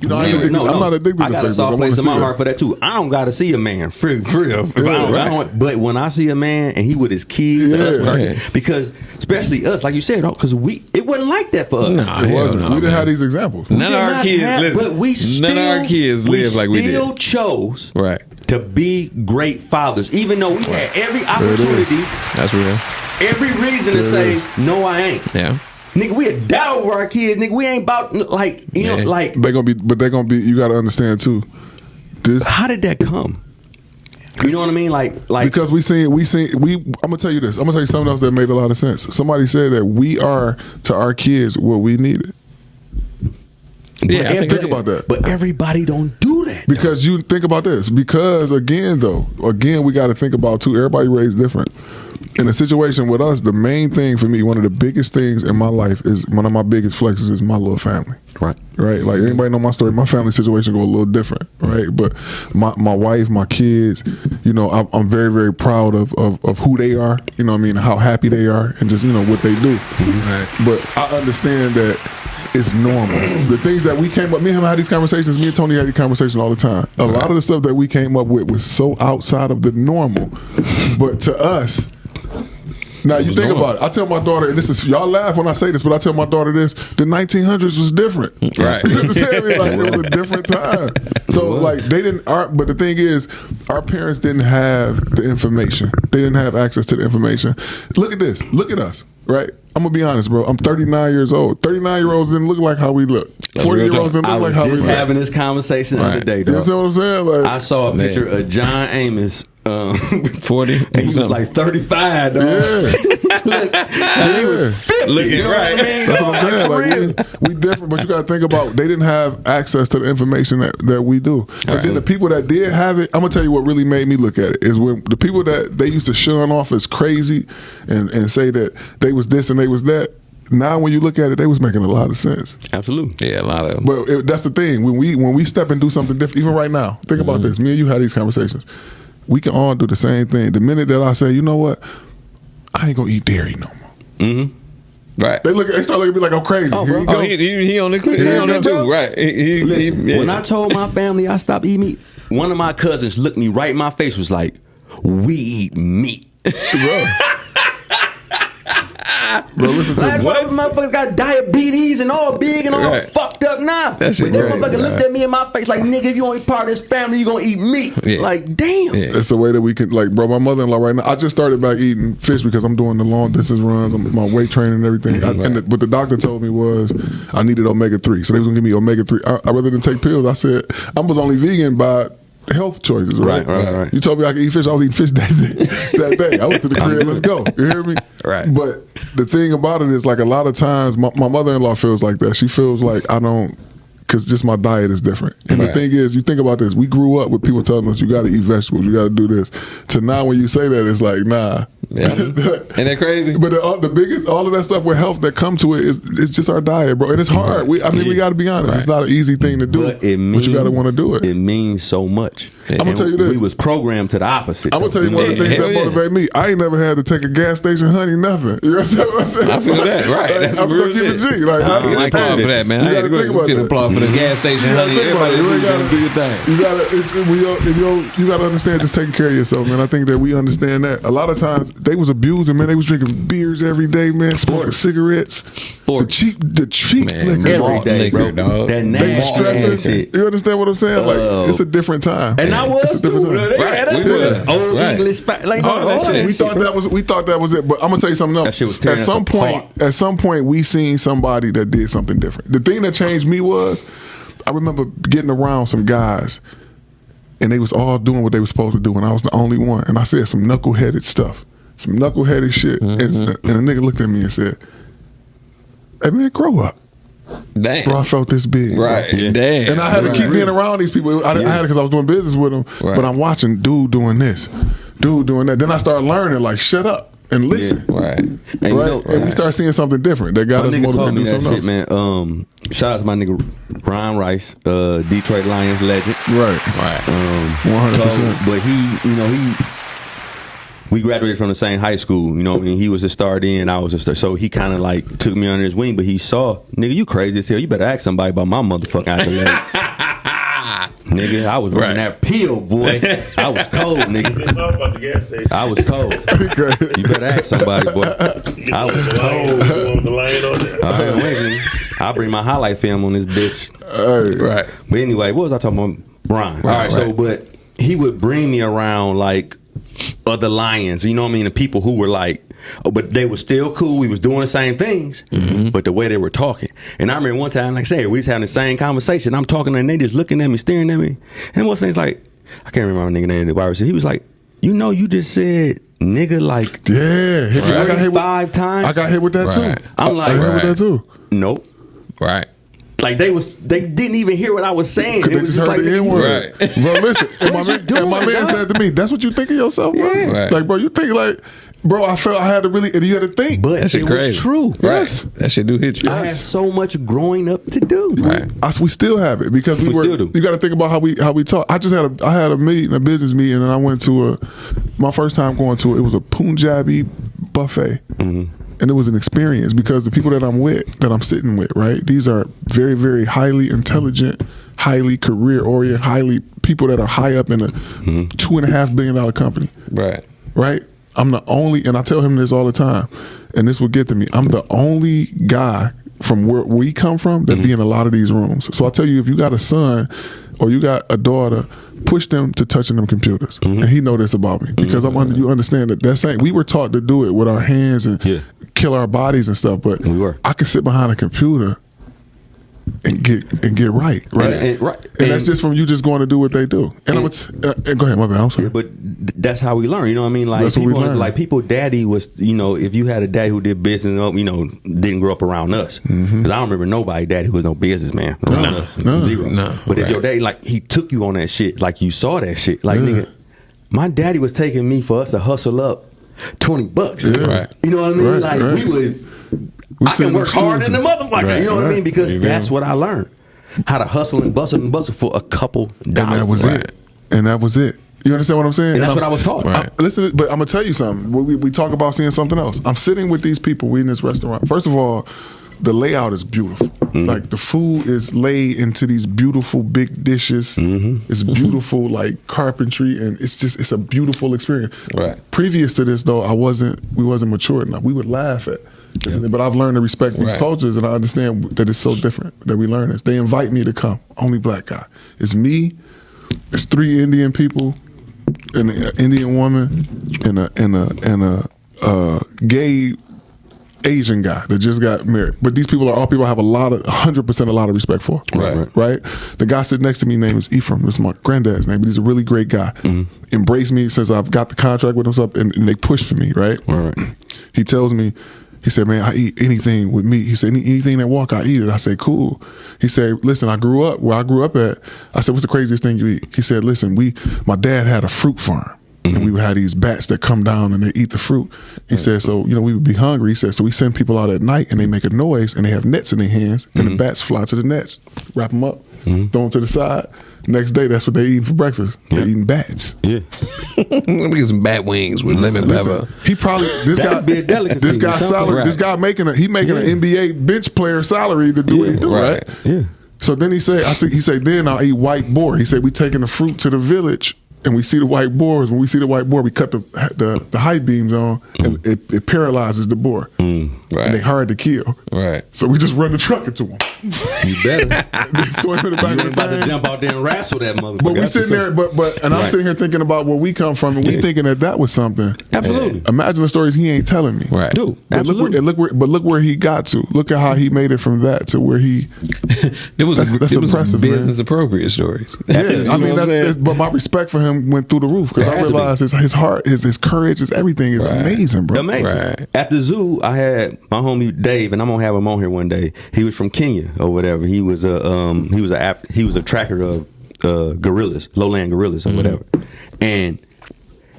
[SPEAKER 3] You know, I'm not addicted to Facebook.
[SPEAKER 1] I got a soft place in my heart for that too. I don't got to see a man for real. But when I see a man and he with his kids, because especially us, like you said, because it wasn't like that for us.
[SPEAKER 3] No, it wasn't. We didn't have these examples.
[SPEAKER 2] None of our kids live like we did.
[SPEAKER 1] Still chose to be great fathers, even though we had every opportunity.
[SPEAKER 2] That's real.
[SPEAKER 1] Every reason to say no, I ain't.
[SPEAKER 2] Yeah.
[SPEAKER 1] Nigga, we a doubt over our kids. Nigga, we ain't about like know like
[SPEAKER 3] they're gonna be. You got to understand too.
[SPEAKER 1] How did that come? You know what I mean? Like
[SPEAKER 3] because we seen. I'm gonna tell you this. I'm gonna tell you something else that made a lot of sense. Somebody said that we are to our kids what we needed.
[SPEAKER 2] Yeah, I think
[SPEAKER 3] about that.
[SPEAKER 1] But everybody don't do that.
[SPEAKER 3] Because you think about this. Because again, we got to think about too. Everybody raised different. In a situation with us, the main thing for me, one of the biggest things in my life is one of my biggest flexes is my little family. Right. Like anybody know my story, my family situation go a little different, right? But my wife, my kids, you know, I'm very, very proud of who they are, you know what I mean, how happy they are and just, you know, what they do. Right. But I understand that it's normal. The things that we came up, me and him had these conversations, me and Tony had these conversations all the time. A lot of the stuff that we came up with was so outside of the normal. But to us, now you think about it. I tell my daughter, and this is y'all laugh when I say this, but I tell my daughter this: the 1900s was different.
[SPEAKER 2] Right?
[SPEAKER 3] You understand me? Like it was a different time. So like they didn't. But the thing is, our parents didn't have the information. They didn't have access to the information. Look at this. Look at us. right? I'm gonna be honest, bro. I'm 39 years old. 39-year-olds didn't look like how we look. 40-year-olds didn't look like how we look.
[SPEAKER 1] I was just having this conversation the other day,
[SPEAKER 3] You
[SPEAKER 1] dog.
[SPEAKER 3] know what I'm saying? Like,
[SPEAKER 1] I saw a picture of John Amos.
[SPEAKER 2] 40,
[SPEAKER 1] and he was like 35, dog.
[SPEAKER 3] Yeah.
[SPEAKER 1] He was 50,
[SPEAKER 2] Looking
[SPEAKER 1] you know
[SPEAKER 2] right.
[SPEAKER 1] what I mean?
[SPEAKER 3] That's what I'm saying. Like we different, but you got to think about they didn't have access to the information that we do. And then the people that did have it, I'm gonna tell you what really made me look at it is when the people that they used to shun off as crazy and say that they was this and they was that. Now when you look at it, they was making a lot of sense.
[SPEAKER 1] Absolutely.
[SPEAKER 2] Yeah, a lot of them.
[SPEAKER 3] But that's the thing when we step and do something different. Even right now, think about this. Me and you had these conversations. We can all do the same thing. The minute that I say, you know what, I ain't gonna eat dairy no more.
[SPEAKER 2] Mm-hmm. Right.
[SPEAKER 3] They start looking at me like I'm crazy.
[SPEAKER 1] Oh,
[SPEAKER 3] Here
[SPEAKER 1] bro.
[SPEAKER 3] you go.
[SPEAKER 2] He on the clip. He
[SPEAKER 3] Yeah,
[SPEAKER 2] on it too. Right.
[SPEAKER 1] Listen, when I told my family I stopped eating meat, one of my cousins looked me right in my face, was like, "We eat meat."
[SPEAKER 3] Bro, listen to
[SPEAKER 1] Like,
[SPEAKER 3] me.
[SPEAKER 1] what? Motherfuckers got diabetes and all big and all
[SPEAKER 2] Right.
[SPEAKER 1] fucked up now.
[SPEAKER 2] That shit
[SPEAKER 1] But that
[SPEAKER 2] crazy,
[SPEAKER 1] motherfucker looked
[SPEAKER 2] right.
[SPEAKER 1] at me in my face like, nigga, if you ain't part of this family, you gonna eat meat.
[SPEAKER 2] Yeah.
[SPEAKER 1] Like, damn.
[SPEAKER 2] Yeah.
[SPEAKER 3] It's a way that we can, like, bro, my mother-in-law right now, I just started back eating fish because I'm doing the long distance runs, my weight training and everything. What the doctor told me was I needed omega-3. So they was going to give me omega-3. I rather than take pills, I said, I was only vegan by health choices, right?
[SPEAKER 1] Right.
[SPEAKER 3] You told me I could eat fish. I was eating fish that day. I went to the crib. Let's go. You hear me?
[SPEAKER 2] Right.
[SPEAKER 3] But the thing about it is, like, a lot of times, my mother-in-law feels like that. She feels like I don't, because just my diet is different. And the thing is, you think about this. We grew up with people telling us, you got to eat vegetables, you got to do this. To now, when you say that, it's like, nah.
[SPEAKER 2] Yeah. Ain't that crazy?
[SPEAKER 3] But the biggest, all of that stuff with health that come to it is it's just our diet, bro. And it's hard. We got to be honest. It's not an easy thing to do,
[SPEAKER 1] But it means,
[SPEAKER 3] but you got to want to do it.
[SPEAKER 1] It means so much.
[SPEAKER 3] I'm gonna tell you this.
[SPEAKER 1] We was programmed to the opposite.
[SPEAKER 3] I'm gonna tell you one of the things that motivate me. I ain't never had to take a gas station, honey, nothing. You know what I'm saying?
[SPEAKER 2] I feel that, right.
[SPEAKER 3] Like,
[SPEAKER 2] That's
[SPEAKER 3] I'm
[SPEAKER 2] real
[SPEAKER 3] gonna keep it
[SPEAKER 2] shit.
[SPEAKER 3] G. Like,
[SPEAKER 2] I like applaud for that, man.
[SPEAKER 3] You
[SPEAKER 2] I
[SPEAKER 3] gotta think about
[SPEAKER 2] get
[SPEAKER 3] that.
[SPEAKER 2] applaud for the gas station, honey. Everybody do your thing.
[SPEAKER 3] You gotta understand just taking care of yourself, man. I think that we understand that. A lot of times they was abusing, man. They was drinking beers every day, man. Smoking cigarettes. The cheap
[SPEAKER 2] Man,
[SPEAKER 3] liquor.
[SPEAKER 1] every day, bro.
[SPEAKER 2] dog.
[SPEAKER 1] That
[SPEAKER 3] They
[SPEAKER 1] nasty
[SPEAKER 3] stressing.
[SPEAKER 1] shit.
[SPEAKER 3] You understand what I'm saying? Like, it's a different time.
[SPEAKER 1] And I
[SPEAKER 3] It's
[SPEAKER 1] was
[SPEAKER 3] a different
[SPEAKER 1] too.
[SPEAKER 3] time.
[SPEAKER 1] They
[SPEAKER 2] Right,
[SPEAKER 1] had
[SPEAKER 2] we
[SPEAKER 1] that
[SPEAKER 2] was.
[SPEAKER 1] old
[SPEAKER 2] Right.
[SPEAKER 1] English, like
[SPEAKER 2] All that shit.
[SPEAKER 3] We thought that was it, but I'm gonna tell you something else.
[SPEAKER 1] That shit was tearing
[SPEAKER 3] At
[SPEAKER 1] us
[SPEAKER 3] some point,
[SPEAKER 1] apart.
[SPEAKER 3] we seen somebody that did something different. The thing that changed me was, I remember getting around some guys, and they was all doing what they were supposed to do, and I was the only one. And I said some knuckleheaded stuff, some knuckleheaded shit, and a nigga looked at me and said, "Hey man, grow up."
[SPEAKER 2] Damn.
[SPEAKER 3] Bro, I felt this big.
[SPEAKER 2] Right.
[SPEAKER 3] Bro.
[SPEAKER 2] Damn.
[SPEAKER 3] And I had to keep being around these people. I had it because I was doing business with them.
[SPEAKER 2] Right.
[SPEAKER 3] But I'm watching dude doing this, dude doing that. Then I started learning, like, shut up and listen.
[SPEAKER 2] Right.
[SPEAKER 1] And you know,
[SPEAKER 3] And we start seeing something different that got
[SPEAKER 1] my
[SPEAKER 3] us
[SPEAKER 1] nigga
[SPEAKER 3] motivated
[SPEAKER 1] told
[SPEAKER 3] to
[SPEAKER 1] me
[SPEAKER 3] do
[SPEAKER 1] that
[SPEAKER 3] something
[SPEAKER 1] shit,
[SPEAKER 3] else.
[SPEAKER 1] man. Shout out to my nigga Brian Rice, Detroit Lions legend.
[SPEAKER 3] Right. 100%.
[SPEAKER 1] But we graduated from the same high school. You know what I mean? He was a star then, I was a star. So he kind of like took me under his wing. But he saw, nigga, you crazy as hell. You better ask somebody about my motherfucking accolade. Nigga, I was running that pill, boy. I was cold, nigga.
[SPEAKER 4] Let's talk about the gas station.
[SPEAKER 1] I was cold. You better ask somebody, boy. I was cold.
[SPEAKER 4] The line on there.
[SPEAKER 1] All right, wait a minute. I'll bring my highlight film on this bitch.
[SPEAKER 2] Right.
[SPEAKER 1] But anyway, what was I talking about? Brian. All right, so, but he would bring me around like other lions, you know what I mean? The people who were like, but they were still cool. We was doing the same things, but the way they were talking. And I remember one time, like I said, we was having the same conversation. I'm talking and they just looking at me, staring at me. And one thing's like, I can't remember my nigga name. The wide receiver. He was like, you know, you just said nigga like
[SPEAKER 3] Yeah. I got hit with
[SPEAKER 1] 5 times.
[SPEAKER 3] I got hit with that
[SPEAKER 2] Right.
[SPEAKER 3] too.
[SPEAKER 1] I'm like,
[SPEAKER 3] I got hit with that too.
[SPEAKER 1] Nope.
[SPEAKER 2] Right.
[SPEAKER 1] Like they didn't even hear what I was saying.
[SPEAKER 3] They
[SPEAKER 1] It was
[SPEAKER 3] just
[SPEAKER 1] just
[SPEAKER 3] heard
[SPEAKER 1] like
[SPEAKER 3] the N-word.
[SPEAKER 2] Right.
[SPEAKER 3] Bro, listen. And
[SPEAKER 1] What
[SPEAKER 3] my
[SPEAKER 1] you
[SPEAKER 3] man,
[SPEAKER 1] doing,
[SPEAKER 3] and my man
[SPEAKER 1] dog?
[SPEAKER 3] said to me, that's what you think of yourself, bro?
[SPEAKER 1] Yeah.
[SPEAKER 2] Right.
[SPEAKER 3] Like, bro, you think like, bro, I felt I had to really, and you had to think.
[SPEAKER 1] But
[SPEAKER 2] That shit
[SPEAKER 1] it
[SPEAKER 2] crazy.
[SPEAKER 1] was true.
[SPEAKER 3] Yes.
[SPEAKER 2] Right. That shit do hit you.
[SPEAKER 1] I have so much growing up to do.
[SPEAKER 2] Right.
[SPEAKER 3] We still have it because we were.
[SPEAKER 1] still do.
[SPEAKER 3] You got to think about how we talk. I had a meeting, a business meeting, and I went to my first time going to it. It was a Punjabi buffet, and it was an experience because the people that I'm sitting with, right? These are very, very highly intelligent, highly career oriented, highly people that are high up in a $2.5 billion company,
[SPEAKER 2] Right.
[SPEAKER 3] right? I'm the only, and I tell him this all the time, and this will get to me. I'm the only guy from where we come from that be in a lot of these rooms. So I tell you, if you got a son or you got a daughter, push them to touching them computers. And he know this about me because you understand that that's saying we were taught to do it with our hands and kill our bodies and stuff. But
[SPEAKER 1] We were.
[SPEAKER 3] I could sit behind a computer and get right.
[SPEAKER 1] And
[SPEAKER 3] that's just from you just going to do what they do. And go ahead, my bad. I'm sorry.
[SPEAKER 1] Yeah, but that's how we learn. You know what I mean? Like
[SPEAKER 3] That's what we
[SPEAKER 1] people,
[SPEAKER 3] learn.
[SPEAKER 1] like people, daddy was. You know, if you had a daddy who did business, you know, didn't grow up around us. Because I don't remember nobody daddy who was no businessman around us.
[SPEAKER 3] No.
[SPEAKER 1] Zero.
[SPEAKER 2] No.
[SPEAKER 1] But if your daddy, like, he took you on that shit, like you saw that shit, like nigga, my daddy was taking me for us to hustle up $20.
[SPEAKER 3] Yeah.
[SPEAKER 2] Right.
[SPEAKER 1] You know what I mean?
[SPEAKER 3] Right,
[SPEAKER 1] Like
[SPEAKER 3] right.
[SPEAKER 1] we would.
[SPEAKER 3] We
[SPEAKER 1] I
[SPEAKER 3] sit in
[SPEAKER 1] can
[SPEAKER 3] the
[SPEAKER 1] work hard in the
[SPEAKER 3] studio.
[SPEAKER 1] motherfucker.
[SPEAKER 2] Right,
[SPEAKER 1] You know what I
[SPEAKER 3] right.
[SPEAKER 1] mean? Because
[SPEAKER 2] You
[SPEAKER 1] that's
[SPEAKER 2] feel
[SPEAKER 1] what I learned. How to hustle and bustle for a couple dollars.
[SPEAKER 3] And that was
[SPEAKER 2] Right.
[SPEAKER 3] it. And that was it. You understand what I'm saying?
[SPEAKER 1] And that's
[SPEAKER 3] I'm-
[SPEAKER 1] what I was taught.
[SPEAKER 2] Right.
[SPEAKER 3] Listen, but I'm gonna tell you something. We talk about seeing something else. I'm sitting with these people. We in this restaurant. First of all, the layout is beautiful. Like the food is laid into these beautiful big dishes. It's beautiful like carpentry, and it's a beautiful experience.
[SPEAKER 2] Right.
[SPEAKER 3] Previous to this though, we wasn't mature enough. We would laugh at. But I've learned to respect these
[SPEAKER 2] Right.
[SPEAKER 3] cultures, and I understand that it's so different that we learn this. They invite me to come. Only black guy. It's me. It's 3 Indian people, and an Indian woman, and a gay Asian guy that just got married. But these people are all people I have 100% a lot of respect for.
[SPEAKER 2] Right.
[SPEAKER 3] The guy sitting next to me name is Ephraim. This is my granddad's name, but he's a really great guy. Embraced me since I've got the contract with him up, and they pushed for me. Right. He tells me. He said, man, I eat anything with meat. He said, anything that walk, I eat it. I said, cool. He said, listen, where I grew up at, I said, what's the craziest thing you eat? He said, listen, my dad had a fruit farm. And we would have these bats that come down and they eat the fruit. He said, so, we would be hungry. He said, so we send people out at night and they make a noise and they have nets in their hands and the bats fly to the nets, wrap them up, throw them to the side. Next day, that's what they eating for breakfast. They eating bats.
[SPEAKER 1] Yeah.
[SPEAKER 2] Let me get some bat wings with lemon pepper.
[SPEAKER 3] Listen, he probably this
[SPEAKER 1] That'd
[SPEAKER 3] guy
[SPEAKER 1] be a delicacy
[SPEAKER 3] this
[SPEAKER 1] or
[SPEAKER 3] guy's
[SPEAKER 1] something.
[SPEAKER 3] salary.
[SPEAKER 2] Right.
[SPEAKER 3] This guy making an NBA bench player salary to do what he do, right?
[SPEAKER 1] Yeah.
[SPEAKER 3] So then he said, then I'll eat white boar. He said, we taking the fruit to the village and we see the white boars. When we see the white boar, we cut the high beams on and it paralyzes the boar.
[SPEAKER 2] Right.
[SPEAKER 3] And they hard to kill.
[SPEAKER 2] Right.
[SPEAKER 3] So we just run the truck into him.
[SPEAKER 1] You better.
[SPEAKER 3] Throw him in the back
[SPEAKER 1] You
[SPEAKER 3] of
[SPEAKER 1] ain't
[SPEAKER 3] the
[SPEAKER 1] about to
[SPEAKER 3] thing.
[SPEAKER 1] jump out there and wrestle that motherfucker.
[SPEAKER 3] But we
[SPEAKER 1] That's
[SPEAKER 3] sitting there, and I'm
[SPEAKER 1] Right.
[SPEAKER 3] sitting here thinking about where we come from, and we thinking that was something.
[SPEAKER 1] Absolutely.
[SPEAKER 3] Imagine the stories he ain't telling me.
[SPEAKER 2] Right.
[SPEAKER 1] Dude,
[SPEAKER 3] But look where he got to. Look at how he made it from that to where he.
[SPEAKER 2] There was
[SPEAKER 3] That's impressive, man.
[SPEAKER 2] business appropriate stories.
[SPEAKER 3] Yeah,
[SPEAKER 2] You
[SPEAKER 3] I
[SPEAKER 2] know
[SPEAKER 3] mean,
[SPEAKER 2] what I'm saying?
[SPEAKER 3] but my respect for him went through the roof because I
[SPEAKER 1] Had to be.
[SPEAKER 3] realized his heart, his courage, his everything is amazing, bro.
[SPEAKER 1] Amazing.
[SPEAKER 2] Right.
[SPEAKER 1] At the zoo, I had my homie Dave, and I'm gonna have him on here one day. He was from Kenya or whatever. He was a tracker of gorillas, lowland gorillas or whatever, and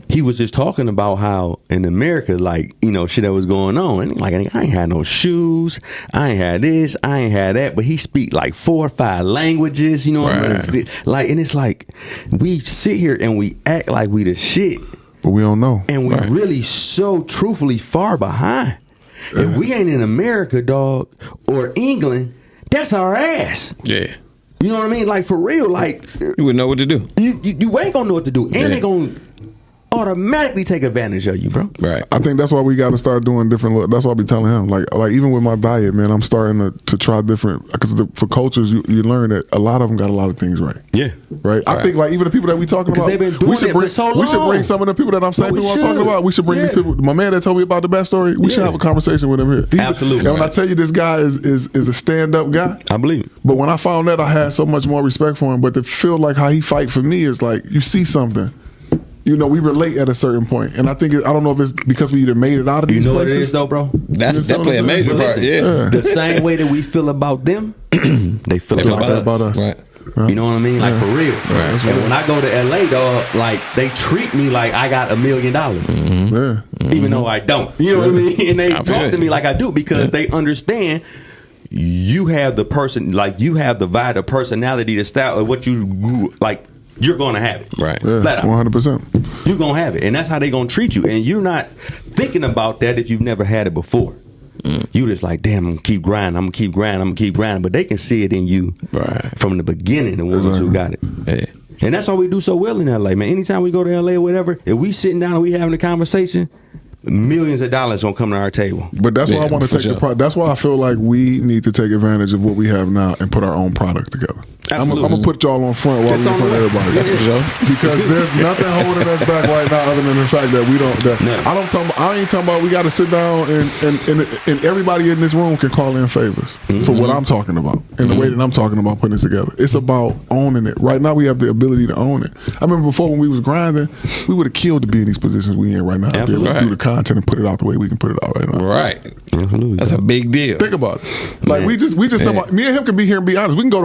[SPEAKER 1] he was just talking about how in America, like, shit that was going on, and like, I ain't had no shoes, I ain't had this, I ain't had that, but he speak like 4 or 5 languages, what I mean? Like, and it's like we sit here and we act like we the shit.
[SPEAKER 3] But we don't know.
[SPEAKER 1] And we really so truthfully far behind. If we ain't in America, dog, or England, that's our ass.
[SPEAKER 2] Yeah.
[SPEAKER 1] You know what I mean? Like, for real, like,
[SPEAKER 2] You wouldn't know what to do.
[SPEAKER 1] you ain't gonna know what to do. And they gonna automatically take advantage of you, bro.
[SPEAKER 2] Right.
[SPEAKER 3] I think that's why we got to start doing different. That's what I be telling him. Like even with my diet, man, I'm starting to try different because for cultures, you learn that a lot of them got a lot of things right.
[SPEAKER 1] Yeah.
[SPEAKER 3] Right. I think like even the people that we talking about,
[SPEAKER 1] they've been doing it for so
[SPEAKER 3] we should
[SPEAKER 1] long.
[SPEAKER 3] bring some of the people that I'm saying
[SPEAKER 1] But we
[SPEAKER 3] people I'm talking
[SPEAKER 1] should.
[SPEAKER 3] about. We should bring these people. My man that told me about the best story. We should
[SPEAKER 1] Yeah.
[SPEAKER 3] have a conversation with him here.
[SPEAKER 1] Absolutely.
[SPEAKER 3] And when I
[SPEAKER 1] Right.
[SPEAKER 3] tell you this guy is a stand up guy,
[SPEAKER 1] I believe it.
[SPEAKER 3] but when I found that, I had so much more respect for him. But to feel like how he fight for me is like you see something. We relate at a certain point, and I think I don't know if it's because we either made it out of these
[SPEAKER 1] You know what
[SPEAKER 3] places.
[SPEAKER 1] it is, though, bro?
[SPEAKER 2] That play a major
[SPEAKER 1] But
[SPEAKER 2] part.
[SPEAKER 1] listen,
[SPEAKER 2] Yeah.
[SPEAKER 1] the same way that we feel about them, they feel
[SPEAKER 2] feel
[SPEAKER 1] about us.
[SPEAKER 2] Right.
[SPEAKER 1] You know what I mean? Like, for real.
[SPEAKER 2] Right.
[SPEAKER 1] And when I go to LA, dog, like, they treat me like I got $1 million.
[SPEAKER 3] Yeah.
[SPEAKER 1] Even though I don't. You know what I mean? And they
[SPEAKER 2] I feel
[SPEAKER 1] talk to
[SPEAKER 2] it.
[SPEAKER 1] me like I do because they understand you have the person, like, you have the vibe, the personality, the style of what you grew, like, you're going to have it.
[SPEAKER 2] Right.
[SPEAKER 3] Yeah,
[SPEAKER 1] Flat out.
[SPEAKER 3] 100%.
[SPEAKER 1] You're going to have it. And that's how they going to treat you. And you're not thinking about that if you've never had it before. You just like, damn, I'm going to keep grinding. I'm going to keep grinding. I'm going to keep grinding. But they can see it in you
[SPEAKER 2] Right.
[SPEAKER 1] from the beginning, the ones who got it.
[SPEAKER 2] Yeah.
[SPEAKER 1] And that's why we do so well in LA, man. Anytime we go to LA or whatever, if we sitting down and we having a conversation, millions of dollars gonna come to our table.
[SPEAKER 3] But that's why I want to
[SPEAKER 2] for
[SPEAKER 3] take
[SPEAKER 2] sure.
[SPEAKER 3] the product. That's why I feel like we need to take advantage of what we have now and put our own product together. I'm gonna put y'all on front while we in front of everybody.
[SPEAKER 2] That's for sure.
[SPEAKER 3] Because there's nothing holding us back right now other than the fact that we don't. I ain't talking about we got to sit down and everybody in this room can call in favors for what I'm talking about and the way that I'm talking about putting this together. It's about owning it. Right now we have the ability to own it. I remember before when we was grinding, we would have killed to be in these positions we in right now. To be able to do the content and put it out the way we can put it out right now.
[SPEAKER 2] Right.
[SPEAKER 1] Absolutely.
[SPEAKER 2] That's a big deal.
[SPEAKER 3] Think about it. Like we just talking about, me and him can be here and be honest. We can go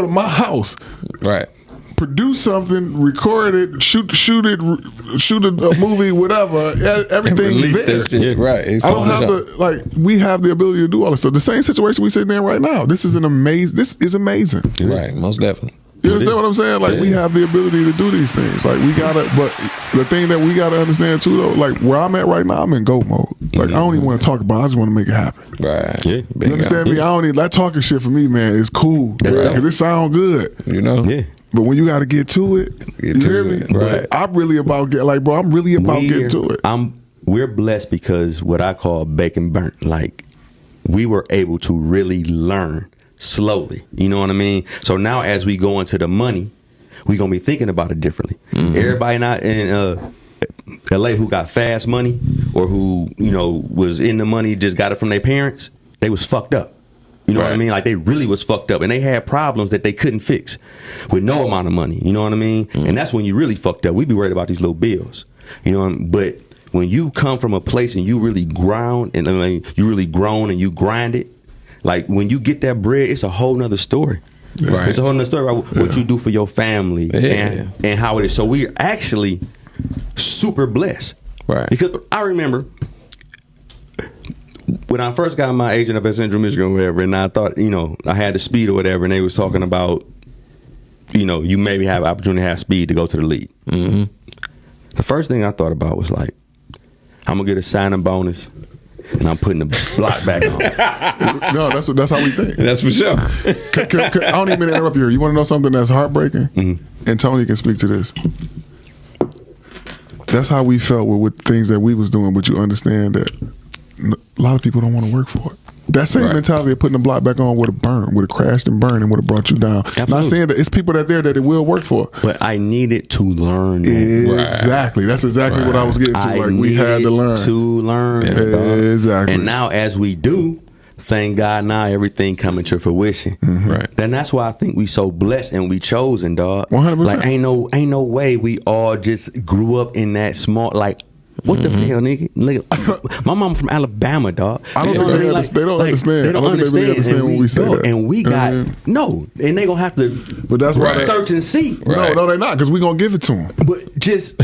[SPEAKER 3] to my house,
[SPEAKER 2] right?
[SPEAKER 3] Produce something, record it, shoot a movie, whatever. Everything there.
[SPEAKER 2] Yeah, right.
[SPEAKER 3] I don't have to we have the ability to do all this stuff. The same situation we sitting in right now. This is amazing.
[SPEAKER 2] Right, most definitely.
[SPEAKER 3] You understand what I'm saying? Like we have the ability to do these things. Like we gotta, but the thing that we gotta understand too, though, like where I'm at right now, I'm in GOAT mode. Like I don't even want to talk about it. I just want to make it happen.
[SPEAKER 2] Right.
[SPEAKER 1] Yeah.
[SPEAKER 3] You understand me? I don't need that talking shit for me, man. It's cool because it sound good.
[SPEAKER 2] You know.
[SPEAKER 1] Yeah.
[SPEAKER 3] But when you got to get to it, you hear me?
[SPEAKER 2] Right.
[SPEAKER 3] I'm really about I'm really about getting to it.
[SPEAKER 1] We're blessed because what I call bacon burnt. Like we were able to really learn slowly. You know what I mean? So now as we go into the money, we're going to be thinking about it differently. Everybody not in LA who got fast money or who, was in the money, just got it from their parents, they was fucked up. You know what I mean? Like they really was fucked up and they had problems that they couldn't fix with no amount of money. You know what I mean? And that's when you really fucked up. We be worried about these little bills. But when you come from a place and you really ground and you really grown and you grind it, like when you get that bread, it's a whole nother story. Right. It's a whole nother story about what you do for your family and how it is. So we're actually super blessed. Right. Because I remember when I first got my agent up at Central Michigan or whatever, and I thought, I had the speed or whatever, and they was talking about, you maybe have opportunity to have speed to go to the league. Mm-hmm. The first thing I thought about was like, I'm going to get a signing bonus. And I'm putting the block back on.
[SPEAKER 3] No, that's how we think.
[SPEAKER 2] That's for sure.
[SPEAKER 3] I don't even interrupt you. You want to know something that's heartbreaking? Mm-hmm. And Tony can speak to this. That's how we felt with things that we was doing, but you understand that a lot of people don't want to work for it. That same mentality of putting the block back on would have crashed and burned and would have brought you down. Absolutely. Not saying that it's people that it will work for.
[SPEAKER 1] But I needed to learn that.
[SPEAKER 3] Exactly. That's exactly what I was getting to. Like we had to learn.
[SPEAKER 1] To learn.
[SPEAKER 3] Exactly.
[SPEAKER 1] And now as we do, thank God now everything coming to fruition.
[SPEAKER 3] Mm-hmm.
[SPEAKER 2] Right.
[SPEAKER 1] And that's why I think we so blessed and we chosen, dog.
[SPEAKER 3] 100%.
[SPEAKER 1] Like ain't no way we all just grew up in that small what the hell, nigga? My mom from Alabama, dog.
[SPEAKER 3] I don't think they don't understand.
[SPEAKER 1] They don't understand
[SPEAKER 3] when we say that.
[SPEAKER 1] And we got and they gonna have to.
[SPEAKER 3] But that's why
[SPEAKER 1] search and see.
[SPEAKER 3] Right. No, they're not because we gonna give it to them.
[SPEAKER 1] But just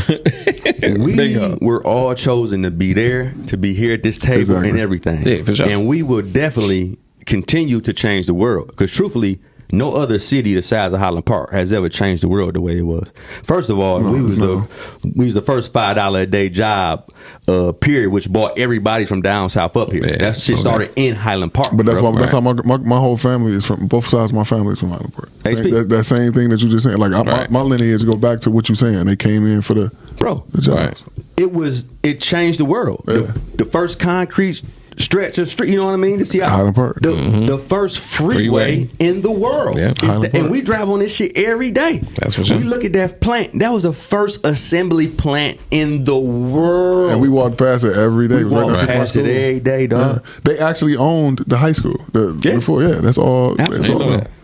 [SPEAKER 1] we're all chosen to be there, to be here at this table and everything.
[SPEAKER 2] Yeah, for sure.
[SPEAKER 1] And we will definitely continue to change the world because truthfully. No other city the size of Highland Park has ever changed the world the way it was. First of all, we was the first $5 a day job period, which brought everybody from down south up here. That shit started in Highland Park.
[SPEAKER 3] But that's how my whole family is from. Both sides of my family is from Highland Park. That same thing that you just saying. Like my lineage go back to what you saying. They came in for the jobs.
[SPEAKER 1] It changed the world. Yeah. The first concrete stretch of street, you know what I mean? To see
[SPEAKER 3] Highland Park.
[SPEAKER 1] The first freeway in the world.
[SPEAKER 2] Yeah.
[SPEAKER 1] And we drive on this shit every day.
[SPEAKER 2] That's for sure.
[SPEAKER 1] We look at that plant. That was the first assembly plant in the world.
[SPEAKER 3] And we walked past it every day.
[SPEAKER 1] We walked past it every day, dog.
[SPEAKER 3] Yeah. They actually owned the high school before. Yeah, that's all.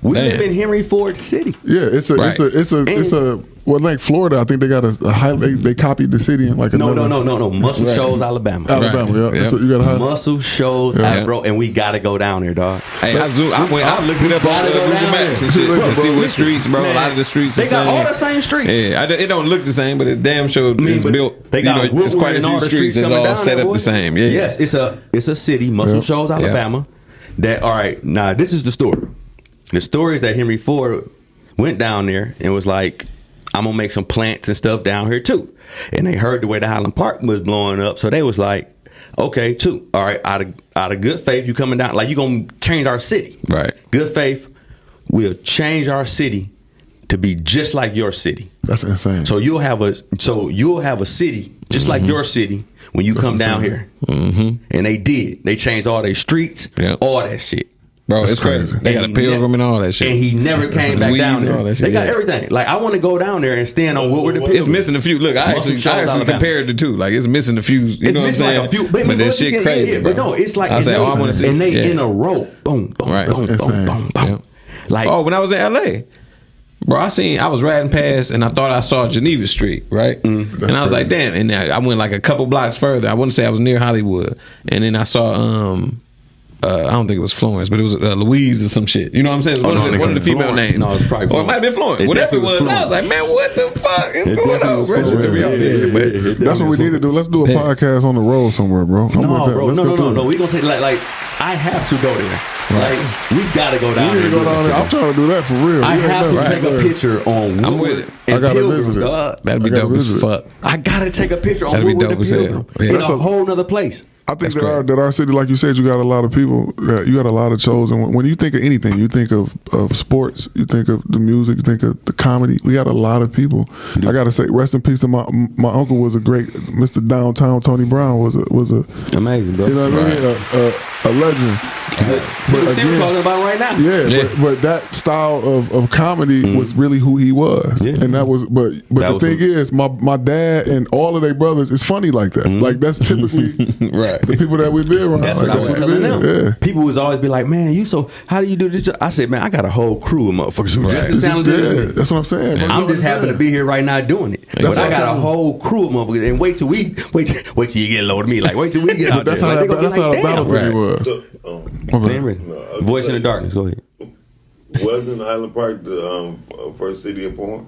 [SPEAKER 1] We live in Henry Ford City.
[SPEAKER 3] Yeah, it's a like Florida, I think they got they copied the city in like
[SPEAKER 1] no. Muscle Shoals, Alabama.
[SPEAKER 3] Alabama, yeah.
[SPEAKER 1] So you got Muscle Shoals, bro, and we gotta go down there, dog.
[SPEAKER 2] Hey, I looked it up on Google Maps and shit to see what streets, bro. A lot of the streets
[SPEAKER 1] they got all the same streets.
[SPEAKER 2] Yeah, it don't look the same, but it damn sure is built.
[SPEAKER 1] They got
[SPEAKER 2] it's quite a few streets that's all set up the same. Yeah,
[SPEAKER 1] yes, it's a city, Muscle Shoals, Alabama. That all right. Now this is the story. The story is that Henry Ford went down there and was like, I'm gonna make some plants and stuff down here too. And they heard the way the Highland Park was blowing up, so they was like, okay, too. All right, out of good faith, you coming down, like you gonna change our city.
[SPEAKER 2] Right.
[SPEAKER 1] Good faith, we'll change our city to be just like your city.
[SPEAKER 3] That's insane.
[SPEAKER 1] So you'll have a city just like your city when you come down here. Mm-hmm. And they did. They changed all their streets, all that shit.
[SPEAKER 2] Bro,
[SPEAKER 3] That's
[SPEAKER 2] it's crazy.
[SPEAKER 3] crazy.
[SPEAKER 2] They got a pilgrim and all that shit.
[SPEAKER 1] And he never came back
[SPEAKER 2] Louise
[SPEAKER 1] down
[SPEAKER 2] and
[SPEAKER 1] there.
[SPEAKER 2] all that shit,
[SPEAKER 1] They got
[SPEAKER 2] yeah.
[SPEAKER 1] everything. Like, I want to go down there and stand on Woodward the
[SPEAKER 4] It's
[SPEAKER 1] Pilgrim.
[SPEAKER 2] It's missing a few. Look, I
[SPEAKER 1] Muscle
[SPEAKER 2] actually
[SPEAKER 1] Shoals, Alabama.
[SPEAKER 2] compared the two. Like, it's missing a few. You
[SPEAKER 1] It's
[SPEAKER 2] know what I'm
[SPEAKER 1] missing
[SPEAKER 2] saying?
[SPEAKER 1] like a few,
[SPEAKER 2] but that shit crazy, bro.
[SPEAKER 1] But no, it's like
[SPEAKER 2] I
[SPEAKER 1] it's
[SPEAKER 2] say, oh, I
[SPEAKER 1] missing.
[SPEAKER 2] want to see.
[SPEAKER 1] And they
[SPEAKER 2] yeah.
[SPEAKER 1] in a row. Boom, boom,
[SPEAKER 2] Right.
[SPEAKER 1] boom, boom,
[SPEAKER 3] Insane.
[SPEAKER 1] boom, boom.
[SPEAKER 2] Yeah.
[SPEAKER 1] Like,
[SPEAKER 2] Oh, when I was in LA, bro, I was riding past and I thought I saw Geneva Street, right? And I was like, damn. And I went like a couple blocks further. I wouldn't say I was near Hollywood. And then I saw, I don't think it was Florence, but it was Louise or some shit. You know what I'm saying? It was one of the female
[SPEAKER 1] Florence.
[SPEAKER 2] names.
[SPEAKER 1] No, it's probably
[SPEAKER 2] Or it might have been Florence.
[SPEAKER 1] It
[SPEAKER 2] Whatever it
[SPEAKER 1] definitely
[SPEAKER 2] was. I was like, man, what the fuck is going on? Bro? Shit threw me off. Yeah, but
[SPEAKER 3] That's what we need to do. Let's do a podcast on the road somewhere, bro. I'm with
[SPEAKER 1] no,
[SPEAKER 3] that.
[SPEAKER 1] bro,
[SPEAKER 3] Let's
[SPEAKER 1] no,
[SPEAKER 3] go
[SPEAKER 1] no,
[SPEAKER 3] do
[SPEAKER 1] no,
[SPEAKER 3] it.
[SPEAKER 1] no. We gonna take like I have to go there. Like we gotta go down
[SPEAKER 3] We
[SPEAKER 1] there.
[SPEAKER 3] need to go down there. I'm trying to do that for real.
[SPEAKER 1] I
[SPEAKER 3] We ain't
[SPEAKER 1] have to
[SPEAKER 3] never
[SPEAKER 1] take
[SPEAKER 3] been
[SPEAKER 1] a
[SPEAKER 3] there.
[SPEAKER 1] picture on
[SPEAKER 2] I'm with
[SPEAKER 1] Woodward
[SPEAKER 2] it.
[SPEAKER 3] I
[SPEAKER 1] and
[SPEAKER 3] gotta
[SPEAKER 1] Pilgrim,
[SPEAKER 3] visit it.
[SPEAKER 1] dog.
[SPEAKER 2] that'd be
[SPEAKER 3] I gotta
[SPEAKER 2] dope as
[SPEAKER 3] visit it.
[SPEAKER 2] fuck.
[SPEAKER 1] I gotta take a picture on
[SPEAKER 2] That'd be
[SPEAKER 1] Woodward and
[SPEAKER 2] dope as hell.
[SPEAKER 1] Pilgrim
[SPEAKER 2] Yeah.
[SPEAKER 1] in
[SPEAKER 3] That's
[SPEAKER 1] a
[SPEAKER 3] a-
[SPEAKER 1] whole nother place.
[SPEAKER 3] I think
[SPEAKER 2] That's
[SPEAKER 3] that our city, like you said, you got a lot of people. You got a lot of chosen. When you think of anything, you think of sports, you think of the music, you think of the comedy. We got a lot of people. I gotta say, rest in peace to my uncle was a great Mr. Downtown Tony Brown was a
[SPEAKER 1] Amazing, bro.
[SPEAKER 3] you know what I mean a legend.
[SPEAKER 1] We're still talking about right now.
[SPEAKER 3] Yeah. But that style of comedy was really who he was,
[SPEAKER 1] Yeah.
[SPEAKER 3] and that was. But
[SPEAKER 1] That
[SPEAKER 3] the
[SPEAKER 1] was
[SPEAKER 3] thing is, my dad and all of their brothers is funny like that. Like that's typically
[SPEAKER 2] Right.
[SPEAKER 3] the people that we been around.
[SPEAKER 1] That's
[SPEAKER 3] like,
[SPEAKER 1] what I was
[SPEAKER 3] what
[SPEAKER 1] telling
[SPEAKER 3] it
[SPEAKER 1] them.
[SPEAKER 3] is. Yeah.
[SPEAKER 1] People was always be like, "Man, how do you do this?" I said, "Man, I got a whole crew of motherfuckers who just
[SPEAKER 3] It's
[SPEAKER 1] as
[SPEAKER 3] just,
[SPEAKER 1] talented as
[SPEAKER 3] yeah,
[SPEAKER 1] me.
[SPEAKER 3] that's what I'm saying. bro.
[SPEAKER 1] I'm just happy to be here right now doing it. But
[SPEAKER 3] That's
[SPEAKER 1] I
[SPEAKER 3] what
[SPEAKER 1] got
[SPEAKER 3] I'm
[SPEAKER 1] a
[SPEAKER 3] saying.
[SPEAKER 1] whole crew of motherfuckers. And wait till you get low to me. Like wait till we get out
[SPEAKER 3] That's
[SPEAKER 1] there.
[SPEAKER 3] how
[SPEAKER 1] Like, they gonna be
[SPEAKER 3] that's how the
[SPEAKER 1] like,
[SPEAKER 3] battle
[SPEAKER 1] "Damn."
[SPEAKER 3] thing was.
[SPEAKER 4] So,
[SPEAKER 3] My bad.
[SPEAKER 1] Damn, ready.
[SPEAKER 4] No,
[SPEAKER 1] Voice in the darkness. Go ahead.
[SPEAKER 4] wasn't Highland Park the first city in porn?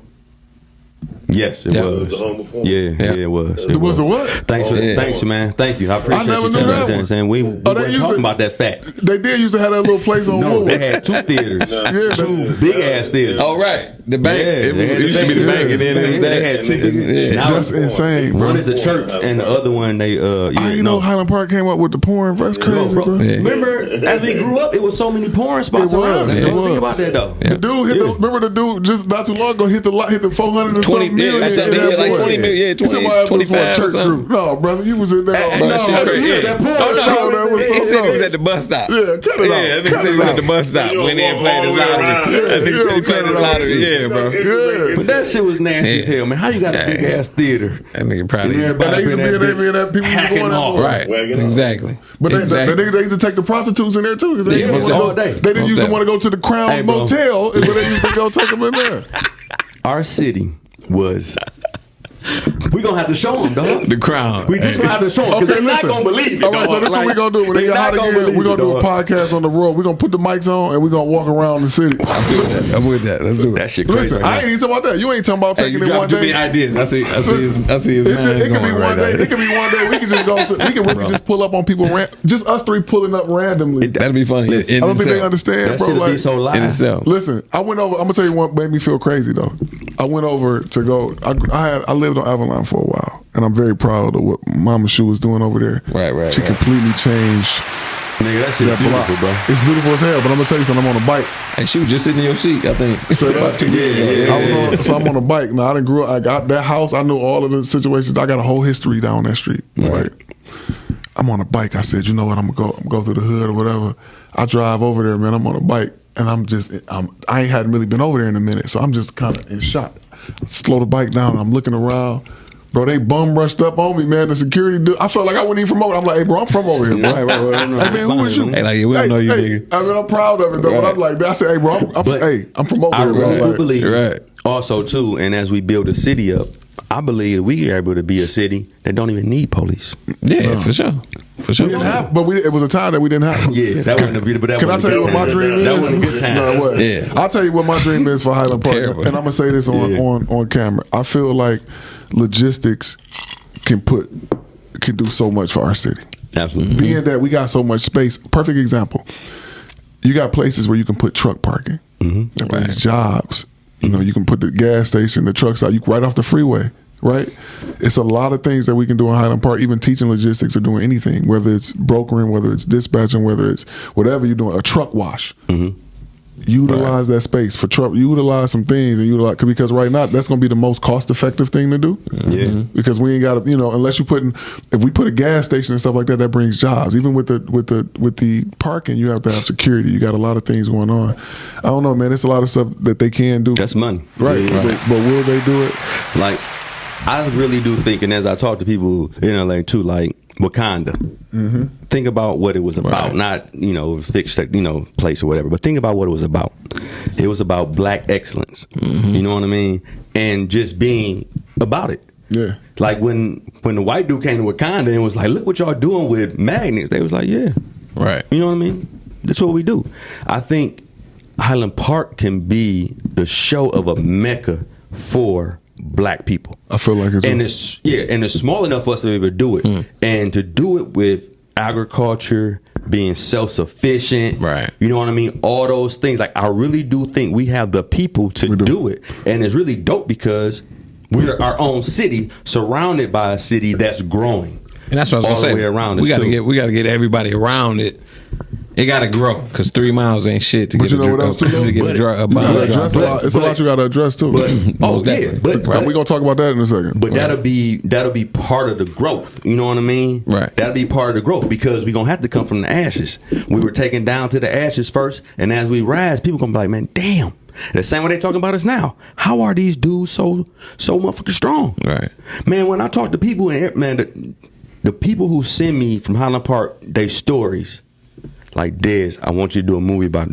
[SPEAKER 1] Yes, it
[SPEAKER 2] Yeah.
[SPEAKER 1] was.
[SPEAKER 4] The home of porn?
[SPEAKER 1] Yeah, it was.
[SPEAKER 3] It was the what?
[SPEAKER 1] Thanks,
[SPEAKER 2] yeah.
[SPEAKER 1] thanks, man. Thank you. I appreciate
[SPEAKER 3] never
[SPEAKER 1] you
[SPEAKER 3] knew
[SPEAKER 1] telling
[SPEAKER 3] that
[SPEAKER 1] me that.
[SPEAKER 3] one.
[SPEAKER 1] Saying we
[SPEAKER 3] they
[SPEAKER 1] weren't
[SPEAKER 3] used
[SPEAKER 1] talking
[SPEAKER 3] to-
[SPEAKER 1] about that fact.
[SPEAKER 3] They did used to have that little place on
[SPEAKER 1] No, they
[SPEAKER 3] Woodward.
[SPEAKER 1] had two theaters,
[SPEAKER 3] Yeah,
[SPEAKER 1] two big ass theaters.
[SPEAKER 2] Oh, right. The bank.
[SPEAKER 1] Yeah,
[SPEAKER 2] it, was,
[SPEAKER 1] they had
[SPEAKER 2] it used to be the
[SPEAKER 3] bank.
[SPEAKER 2] bank. And then it was
[SPEAKER 1] They
[SPEAKER 2] that.
[SPEAKER 1] had two.
[SPEAKER 2] Yeah.
[SPEAKER 1] Now
[SPEAKER 3] That's insane, bro.
[SPEAKER 1] one is the church, and the other one they
[SPEAKER 3] I didn't know Highland Park came up with the porn. That's crazy,
[SPEAKER 1] bro.
[SPEAKER 3] bro.
[SPEAKER 2] Yeah.
[SPEAKER 1] Remember, as we grew up, it was so many porn spots
[SPEAKER 3] It was,
[SPEAKER 1] around.
[SPEAKER 3] it
[SPEAKER 1] Don't
[SPEAKER 3] was.
[SPEAKER 1] think about that though.
[SPEAKER 3] The dude hit the. Remember the dude just not too long ago hit the 400 and
[SPEAKER 2] 20
[SPEAKER 3] something million.
[SPEAKER 2] yeah,
[SPEAKER 3] in
[SPEAKER 2] something,
[SPEAKER 3] that
[SPEAKER 2] yeah, like
[SPEAKER 3] boy.
[SPEAKER 2] 20 million, yeah,
[SPEAKER 3] You talking
[SPEAKER 2] 20,
[SPEAKER 3] about that was for a
[SPEAKER 2] 25
[SPEAKER 3] church
[SPEAKER 2] something.
[SPEAKER 3] group? No, brother, you was in there.
[SPEAKER 2] Bro,
[SPEAKER 3] No,
[SPEAKER 2] shit
[SPEAKER 3] you
[SPEAKER 2] crazy.
[SPEAKER 3] had that porn.
[SPEAKER 2] Oh, no,
[SPEAKER 3] that was
[SPEAKER 2] he
[SPEAKER 3] so
[SPEAKER 2] said he was
[SPEAKER 3] dope.
[SPEAKER 2] at the bus stop.
[SPEAKER 3] Yeah, cut it out.
[SPEAKER 2] Yeah, that nigga
[SPEAKER 3] Cut
[SPEAKER 2] said he
[SPEAKER 3] it
[SPEAKER 2] was
[SPEAKER 3] out.
[SPEAKER 2] at the bus stop.
[SPEAKER 4] You
[SPEAKER 2] Went in and
[SPEAKER 4] walk
[SPEAKER 2] played
[SPEAKER 4] all
[SPEAKER 2] his
[SPEAKER 4] the way
[SPEAKER 2] lottery.
[SPEAKER 4] around.
[SPEAKER 2] That nigga
[SPEAKER 3] Yeah,
[SPEAKER 2] said he
[SPEAKER 3] cut
[SPEAKER 2] played
[SPEAKER 3] it
[SPEAKER 2] his
[SPEAKER 3] out.
[SPEAKER 2] lottery. Yeah, bro.
[SPEAKER 3] Yeah.
[SPEAKER 1] But that shit was nasty as
[SPEAKER 2] Yeah.
[SPEAKER 1] hell, man. How you got a big ass theater?
[SPEAKER 2] That nigga probably.
[SPEAKER 1] And everybody
[SPEAKER 3] But they used to be in there,
[SPEAKER 1] bitch
[SPEAKER 3] that people used to
[SPEAKER 1] hacking
[SPEAKER 3] go in there.
[SPEAKER 1] off.
[SPEAKER 2] Right.
[SPEAKER 4] Wagging off.
[SPEAKER 2] Exactly.
[SPEAKER 3] But they
[SPEAKER 2] exactly.
[SPEAKER 3] used to take the prostitutes in there too. 'Cause They
[SPEAKER 2] Yeah,
[SPEAKER 3] didn't
[SPEAKER 2] most
[SPEAKER 3] wanna go-
[SPEAKER 1] definitely.
[SPEAKER 3] they didn't
[SPEAKER 2] Most
[SPEAKER 3] used to want to
[SPEAKER 2] definitely.
[SPEAKER 3] go to the Crown
[SPEAKER 1] Hey, bro.
[SPEAKER 3] Motel. Is where they used to go take them in there.
[SPEAKER 1] Our city was. We gonna have to show them, dog.
[SPEAKER 2] The Crown.
[SPEAKER 1] We just gonna have to show them because they're not gonna believe it.
[SPEAKER 3] All right, so
[SPEAKER 1] dog.
[SPEAKER 3] this is what
[SPEAKER 1] Like,
[SPEAKER 3] we gonna do. When they
[SPEAKER 1] they
[SPEAKER 3] get hot
[SPEAKER 1] not gonna
[SPEAKER 3] again,
[SPEAKER 1] believe
[SPEAKER 3] we're gonna
[SPEAKER 1] it,
[SPEAKER 3] do a
[SPEAKER 1] dog.
[SPEAKER 3] podcast on the road. We're gonna put the mics on and we're gonna walk around the city.
[SPEAKER 2] I'm with that. Let's do
[SPEAKER 1] That
[SPEAKER 2] it.
[SPEAKER 1] shit crazy.
[SPEAKER 3] Listen,
[SPEAKER 1] right
[SPEAKER 3] I ain't even talking about that. You ain't talking about
[SPEAKER 2] Hey,
[SPEAKER 3] taking
[SPEAKER 2] you
[SPEAKER 3] it one
[SPEAKER 2] dropped too many
[SPEAKER 3] day.
[SPEAKER 2] ideas. I see his
[SPEAKER 3] It
[SPEAKER 2] mind
[SPEAKER 3] could be
[SPEAKER 2] going
[SPEAKER 3] one
[SPEAKER 2] right
[SPEAKER 3] day.
[SPEAKER 2] now.
[SPEAKER 3] It could be one day. We can just go. We can really just pull up on people. Just us three pulling up randomly.
[SPEAKER 2] That'd be funny.
[SPEAKER 1] Listen,
[SPEAKER 3] I don't think they
[SPEAKER 2] itself.
[SPEAKER 3] understand,
[SPEAKER 1] That
[SPEAKER 3] bro.
[SPEAKER 1] shit'll be
[SPEAKER 3] Like,
[SPEAKER 1] so live.
[SPEAKER 2] In itself.
[SPEAKER 3] listen, I went over. I'm gonna tell you what made me feel crazy though. I went over to go. I lived on Avalon for a while, and I'm very proud of what Mama Shu was doing over there.
[SPEAKER 2] Right.
[SPEAKER 3] She completely changed
[SPEAKER 1] Nigga, that shit
[SPEAKER 3] that block.
[SPEAKER 1] beautiful, bro.
[SPEAKER 3] It's beautiful as hell. But I'm gonna tell you something. I'm on a bike.
[SPEAKER 2] And she was just sitting in your seat, I think.
[SPEAKER 3] Straight up.
[SPEAKER 2] About 2 years ago.
[SPEAKER 3] I was on, so I'm on a bike. Now I didn't grow up. I got that house. I knew all of the situations. I got a whole history down that street. Right. I'm on a bike. I said, you know what? I'm gonna go through the hood or whatever. I drive over there, man. I'm on a bike, and I ain't hadn't really been over there in a minute, so I'm just kind of in shock. Slow the bike down, and I'm looking around. Bro, they bum rushed up on me, man. The security dude. I felt like I wasn't even from over. I'm like, hey, bro, I'm from over here, bro.
[SPEAKER 1] Right.
[SPEAKER 3] Hey, man, who is you?
[SPEAKER 2] Hey, like, yeah, we don't know you, nigga.
[SPEAKER 3] I mean, I'm proud of it, though. But I'm like, I said, hey, bro, I'm from over
[SPEAKER 1] I
[SPEAKER 3] here, bro.
[SPEAKER 1] really do
[SPEAKER 3] Like,
[SPEAKER 1] believe
[SPEAKER 2] Right.
[SPEAKER 1] also too, and as we build a city up, I believe we are able to be a city that don't even need police.
[SPEAKER 2] Yeah, for sure. For sure.
[SPEAKER 3] we didn't have, but it was a time that we didn't have.
[SPEAKER 1] Yeah, that wasn't a beautiful. But that
[SPEAKER 3] Can I
[SPEAKER 1] wasn't
[SPEAKER 3] tell
[SPEAKER 1] a
[SPEAKER 3] you
[SPEAKER 1] good
[SPEAKER 3] what my
[SPEAKER 1] time.
[SPEAKER 3] dream is?
[SPEAKER 1] That wasn't a good time.
[SPEAKER 3] No, what?
[SPEAKER 2] Yeah.
[SPEAKER 3] I'll tell you what my dream is for Highland Park,
[SPEAKER 2] Terrible.
[SPEAKER 3] and I'm gonna say this on camera. I feel like logistics can do so much for our city.
[SPEAKER 1] Absolutely.
[SPEAKER 3] Being that we got so much space. Perfect example. You got places where you can put truck parking. That brings jobs. You know, you can put the gas station, the truck stop, you right off the freeway. Right? It's a lot of things that we can do in Highland Park, even teaching logistics or doing anything, whether it's brokering, whether it's dispatching, whether it's whatever you're doing, a truck wash. Utilize that space for trouble. Utilize some things and utilize, because right now that's going to be the most cost effective thing to do.
[SPEAKER 1] Yeah.
[SPEAKER 3] Because we ain't got to, unless you if we put a gas station and stuff like that, that brings jobs. Even with the parking, you have to have security. You got a lot of things going on. I don't know, man. It's a lot of stuff that they can do.
[SPEAKER 1] That's money.
[SPEAKER 3] Right.
[SPEAKER 1] Yeah.
[SPEAKER 3] But will they do it?
[SPEAKER 1] Like, I really do think, and as I talk to people in LA too, like Wakanda, think about what it was about. Not, fixed, place or whatever, but think about what it was about. It was about black excellence. You know what I mean? And just being about it.
[SPEAKER 3] Yeah.
[SPEAKER 1] Like when the white dude came to Wakanda and was like, look what y'all doing with magnets. They was like, yeah.
[SPEAKER 2] Right.
[SPEAKER 1] You know what I mean? That's what we do. I think Highland Park can be the show of a mecca for black people.
[SPEAKER 3] I feel like it's
[SPEAKER 1] and it's small enough for us to be able to do it, and to do it with agriculture, being self-sufficient,
[SPEAKER 2] right?
[SPEAKER 1] You know what I mean? All those things. Like, I really do think we have the people to do it, and it's really dope because we're our own city, surrounded by a city that's growing.
[SPEAKER 2] And that's what I was going to say.
[SPEAKER 1] Around
[SPEAKER 2] we got to get everybody around it. It got to grow, because 3 miles ain't shit to
[SPEAKER 3] but
[SPEAKER 2] get
[SPEAKER 3] you know what else too?
[SPEAKER 2] It's
[SPEAKER 3] a lot you got to address too.
[SPEAKER 1] But
[SPEAKER 3] we're gonna talk about that in a second.
[SPEAKER 1] But that'll be part of the growth. You know what I mean?
[SPEAKER 2] Right.
[SPEAKER 1] That'll be part of the growth, because we're gonna have to come from the ashes. We were taken down to the ashes first, and as we rise, people gonna be like, man, damn. The same way they talking about us now. How are these dudes so motherfucking strong?
[SPEAKER 2] Right.
[SPEAKER 1] Man, when I talk to people, man, the people who send me from Highland Park, they stories. Like, Dez, I want you to do a movie about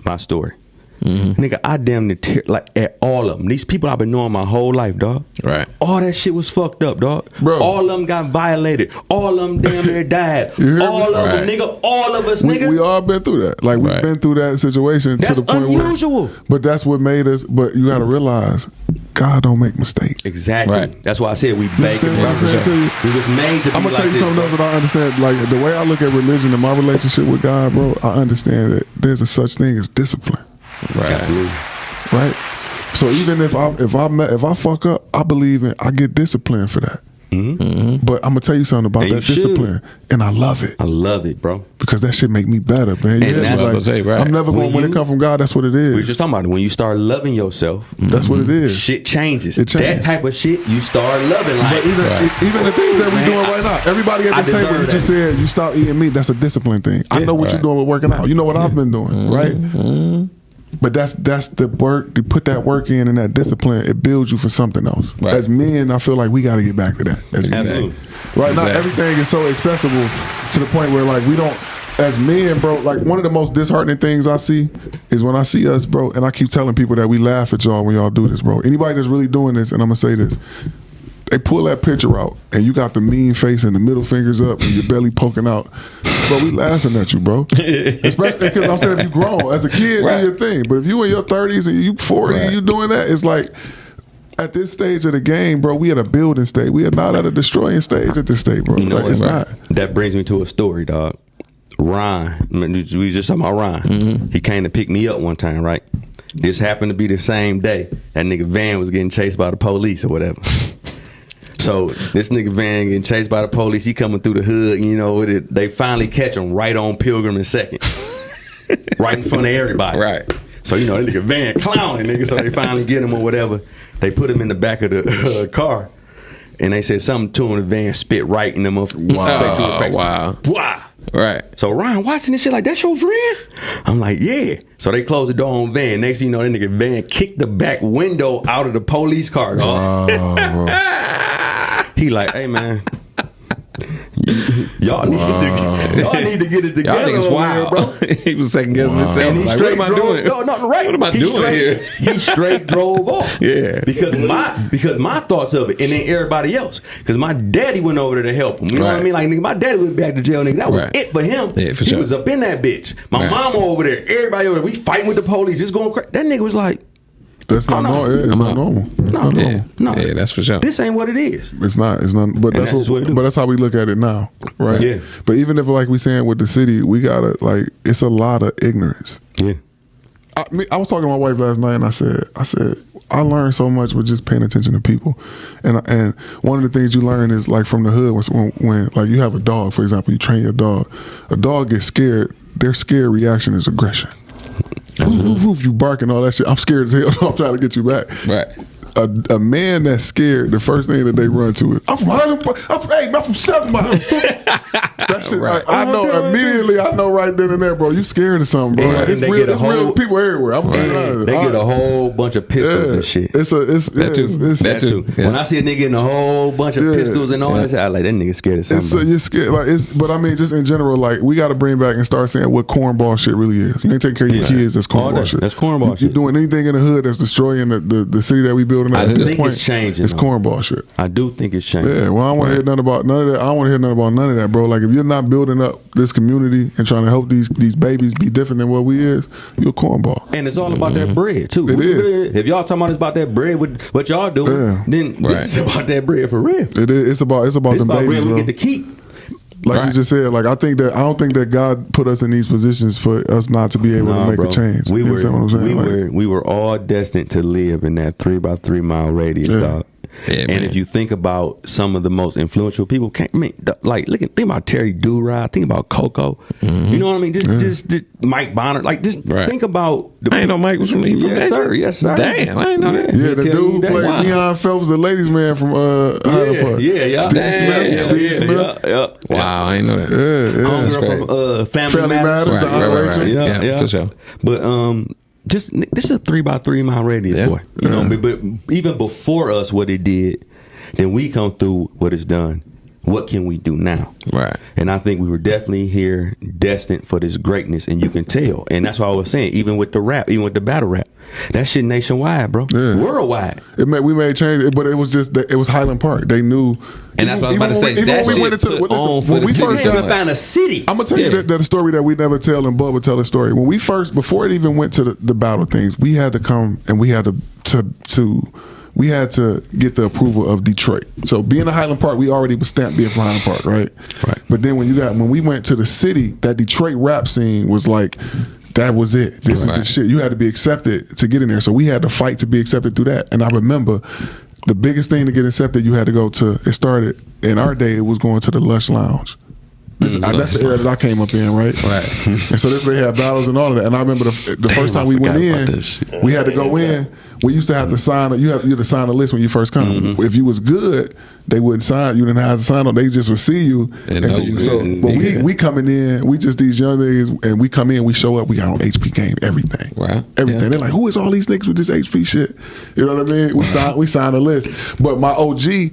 [SPEAKER 1] my story. Nigga, I damn near like at all of them. These people I've been knowing my whole life, dog.
[SPEAKER 2] Right.
[SPEAKER 1] All that shit was fucked up, dog.
[SPEAKER 3] Bro.
[SPEAKER 1] All of them got violated. All of them damn near died. All of them, nigga. All of us, nigga.
[SPEAKER 3] We all been through that. Like, we've been through that situation
[SPEAKER 1] that's
[SPEAKER 3] to the point
[SPEAKER 1] unusual.
[SPEAKER 3] But that's what made us. But you got to realize, God don't make mistakes.
[SPEAKER 1] Exactly.
[SPEAKER 2] Right.
[SPEAKER 1] That's why I said we beg and we was made to be
[SPEAKER 3] I'm gonna
[SPEAKER 1] like
[SPEAKER 3] tell you
[SPEAKER 1] this,
[SPEAKER 3] something else that I understand. Like, the way I look at religion and my relationship with God, bro, I understand that there's a such thing as discipline. Right. So even if I fuck up, I believe I get disciplined for that. But I'm gonna tell you something about that discipline, and I love it.
[SPEAKER 1] I love it, bro.
[SPEAKER 3] Because that shit make me better, man.
[SPEAKER 1] And that's what I
[SPEAKER 2] was gonna say, right.
[SPEAKER 3] I'm never going, when it come from God, that's what it is.
[SPEAKER 1] We were just talking about it. When you start loving yourself,
[SPEAKER 3] that's what it is.
[SPEAKER 1] Shit changes.
[SPEAKER 3] It changes.
[SPEAKER 1] That type of shit you start loving. Like,
[SPEAKER 3] But even the things that we're doing right now, everybody at this table, you just said you stop eating meat. That's a discipline thing. I know what you're doing with working out. You know what I've been doing, right? But that's the work. You put that work in and that discipline, it builds you for something else.
[SPEAKER 2] Right.
[SPEAKER 3] As men, I feel like we got to get back to that.
[SPEAKER 1] Absolutely.
[SPEAKER 3] Right now, everything is so accessible to the point where, like, we don't, as men, bro, like, one of the most disheartening things I see is when I see us, bro, and I keep telling people that we laugh at y'all when y'all do this, bro. Anybody that's really doing this, and I'm going to say this, they pull that picture out, and you got the mean face and the middle fingers up and your belly poking out. Bro, we laughing at you, bro. Especially because I'm saying if you grown. As a kid, do your thing. But if you in your 30s and you 40 and you doing that, it's like, at this stage of the game, bro, we at a building stage. We are not at a destroying stage at this stage, bro.
[SPEAKER 1] You know
[SPEAKER 3] like, it's not.
[SPEAKER 1] That brings me to a story, dog. Ryan, we just talking about Ryan. He came to pick me up one time, right? This happened to be the same day that nigga van was getting chased by the police or whatever. So this nigga van getting chased by the police, he coming through the hood, you know, they finally catch him right on Pilgrim and 2nd. Right in front of everybody.
[SPEAKER 2] Right.
[SPEAKER 1] So, you know, that nigga van clowning, nigga, so they finally get him or whatever. They put him in the back of the car, and they said something to him, the van spit right in them. Wow.
[SPEAKER 2] Right.
[SPEAKER 1] So Ryan watching this shit like, that's your friend? I'm like, yeah. So they closed the door on van. Next thing you know, that nigga van kicked the back window out of the police car, dog. He like, hey, man, y'all need to get it together.
[SPEAKER 2] Y'all niggas wild, bro. He was second guessing himself. Like, what am I doing?
[SPEAKER 1] No, right.
[SPEAKER 2] What am I doing here?
[SPEAKER 1] He straight drove off.
[SPEAKER 2] Yeah.
[SPEAKER 1] Because my thoughts of it, and then everybody else. Because my daddy went over there to help him. You know what I mean? Like, nigga, my daddy went back to jail, nigga. That was it for him.
[SPEAKER 2] Yeah, for
[SPEAKER 1] he
[SPEAKER 2] sure.
[SPEAKER 1] was up in that bitch. My mama over there, everybody over there. We fighting with the police. It's going crazy. That nigga was like,
[SPEAKER 3] that's not normal. It's not normal. It's not normal.
[SPEAKER 1] No.
[SPEAKER 2] Yeah, that's for sure.
[SPEAKER 1] This ain't what it is.
[SPEAKER 3] It's not. But that's how we look at it now, right?
[SPEAKER 1] Yeah.
[SPEAKER 3] But even if, like we saying with the city, we gotta, like, it's a lot of ignorance.
[SPEAKER 1] Yeah.
[SPEAKER 3] I was talking to my wife last night, and I said, I learned so much with just paying attention to people, and one of the things you learn is, like, from the hood when like you have a dog, for example, you train your dog. A dog gets scared. Their scared reaction is aggression.
[SPEAKER 1] Absolutely.
[SPEAKER 3] Roof, you barking all that shit. I'm scared as hell. I'm trying to get you back.
[SPEAKER 2] Right.
[SPEAKER 3] A man that's scared, the first thing that they run to is, I'm from Highland Park. I'm from 7 Mile. That shit,
[SPEAKER 2] Right.
[SPEAKER 3] like, I know immediately. I know right then and there, bro. You scared of something, bro.
[SPEAKER 1] Yeah,
[SPEAKER 3] Like, it's
[SPEAKER 1] they
[SPEAKER 3] real.
[SPEAKER 1] get a
[SPEAKER 3] It's real
[SPEAKER 1] whole-
[SPEAKER 3] people everywhere. I'm
[SPEAKER 1] They get a whole bunch of pistols and shit.
[SPEAKER 3] It's
[SPEAKER 2] That too. That too. Yeah.
[SPEAKER 1] When I see a nigga getting a whole bunch of
[SPEAKER 3] Yeah.
[SPEAKER 1] pistols and all that shit, I like that nigga scared of something.
[SPEAKER 3] You're scared, like but I mean, just in general, like we got to bring back and start saying what cornball shit really is. You ain't taking care of your
[SPEAKER 1] Yeah.
[SPEAKER 3] kids. That's
[SPEAKER 1] All
[SPEAKER 3] cornball
[SPEAKER 1] that.
[SPEAKER 3] shit.
[SPEAKER 1] That's cornball
[SPEAKER 3] You're
[SPEAKER 1] shit.
[SPEAKER 3] doing anything in the hood that's destroying the city that we building.
[SPEAKER 2] I
[SPEAKER 3] At this
[SPEAKER 1] think
[SPEAKER 3] point,
[SPEAKER 1] it's changing,
[SPEAKER 3] It's
[SPEAKER 1] though.
[SPEAKER 3] cornball shit.
[SPEAKER 1] I do think it's changing.
[SPEAKER 3] Yeah, well, I don't want to hear nothing about none of that. I don't want to hear nothing about none of that, bro. Like if you're not building up this community and trying to help these babies be different than what we is, you're a cornball.
[SPEAKER 1] And it's all about that bread too.
[SPEAKER 3] It is.
[SPEAKER 1] If y'all talking about it's about that bread, what y'all doing,
[SPEAKER 3] Yeah.
[SPEAKER 1] then
[SPEAKER 2] Right.
[SPEAKER 1] this is about that bread for real.
[SPEAKER 3] It is. It's about
[SPEAKER 1] It's
[SPEAKER 3] them
[SPEAKER 1] about
[SPEAKER 3] babies,
[SPEAKER 1] bread we
[SPEAKER 3] bro.
[SPEAKER 1] get to keep.
[SPEAKER 3] Like
[SPEAKER 2] Right.
[SPEAKER 3] you just said, like I don't think that God put us in these positions for us not to be able to make
[SPEAKER 1] bro.
[SPEAKER 3] a change.
[SPEAKER 1] We
[SPEAKER 3] You understand what I'm saying?
[SPEAKER 1] we were all destined to live in that 3x3 mile radius,
[SPEAKER 3] Yeah.
[SPEAKER 1] dog.
[SPEAKER 2] Yeah,
[SPEAKER 1] and
[SPEAKER 2] man.
[SPEAKER 1] if you think about some of the most influential people, think about Terry Durrell, think about Coco. You know what I mean? Just Mike Bonner, like just
[SPEAKER 2] Right.
[SPEAKER 1] think about.
[SPEAKER 2] I ain't know Mike was from the
[SPEAKER 1] Yes, sir. Yes, sir.
[SPEAKER 2] Damn, I ain't know that.
[SPEAKER 3] Yeah, the
[SPEAKER 1] Tell
[SPEAKER 3] dude
[SPEAKER 1] you
[SPEAKER 3] who
[SPEAKER 1] that.
[SPEAKER 3] played
[SPEAKER 2] Wow.
[SPEAKER 3] Neon Phelps, the ladies' man from Highland Park.
[SPEAKER 1] Yeah.
[SPEAKER 3] Steve
[SPEAKER 2] Damn.
[SPEAKER 3] Smith. Steve
[SPEAKER 1] yeah,
[SPEAKER 3] Smith.
[SPEAKER 1] Yeah.
[SPEAKER 2] Wow, I ain't know that.
[SPEAKER 3] Yeah, yeah.
[SPEAKER 1] Homegirl from Family Matters.
[SPEAKER 3] Matters, the operation.
[SPEAKER 2] Yeah, for sure.
[SPEAKER 1] But just this is a 3x3 mile radius,
[SPEAKER 2] Yeah.
[SPEAKER 1] boy. You know, but even before us, what it did, then we come through what it's done. What can we do now?
[SPEAKER 2] Right.
[SPEAKER 1] And I think we were definitely here destined for this greatness, and you can tell. And that's what I was saying. Even with the rap, even with the battle rap, that shit nationwide, bro.
[SPEAKER 3] Yeah.
[SPEAKER 1] Worldwide.
[SPEAKER 3] We made change, but it was just that it was Highland Park. They knew,
[SPEAKER 2] And that's what I was about to say.
[SPEAKER 3] Even
[SPEAKER 2] That
[SPEAKER 3] when we
[SPEAKER 2] shit
[SPEAKER 3] went into
[SPEAKER 2] put on for
[SPEAKER 3] when
[SPEAKER 2] the
[SPEAKER 3] we
[SPEAKER 2] city
[SPEAKER 3] first
[SPEAKER 2] so
[SPEAKER 1] Can't
[SPEAKER 2] much.
[SPEAKER 1] even find a city.
[SPEAKER 3] I'm gonna tell you that story that we never tell, and Bub would tell the story. When we first, before it even went to the battle things, we had to come and we had we had to get the approval of Detroit. So being a Highland Park, we already was stamped being from Highland Park, right?
[SPEAKER 1] Right.
[SPEAKER 3] But then when we went to the city, that Detroit rap scene was like, that was it. This is the
[SPEAKER 2] Right.
[SPEAKER 3] shit. You had to be accepted to get in there. So we had to fight to be accepted through that. And I remember the biggest thing to get accepted, you had to go to. It started in our day. It was going to the Lush Lounge. That's the era that I came up in, right?
[SPEAKER 2] Right.
[SPEAKER 3] And so this they had battles and all of that. And I remember the first time we went in, we had to go in. We used to have to sign. You had to sign a list when you first come. If you was good, they wouldn't sign. You didn't have to sign on. They just would see you.
[SPEAKER 2] And know you
[SPEAKER 3] so,
[SPEAKER 2] good.
[SPEAKER 3] but we coming in. We just these young niggas, and we come in. We show up. We got on HP game, everything.
[SPEAKER 2] Right.
[SPEAKER 3] Everything.
[SPEAKER 2] Yeah.
[SPEAKER 3] They're like, who is all these niggas with this HP shit? You know what I mean? We signed a list. But my OG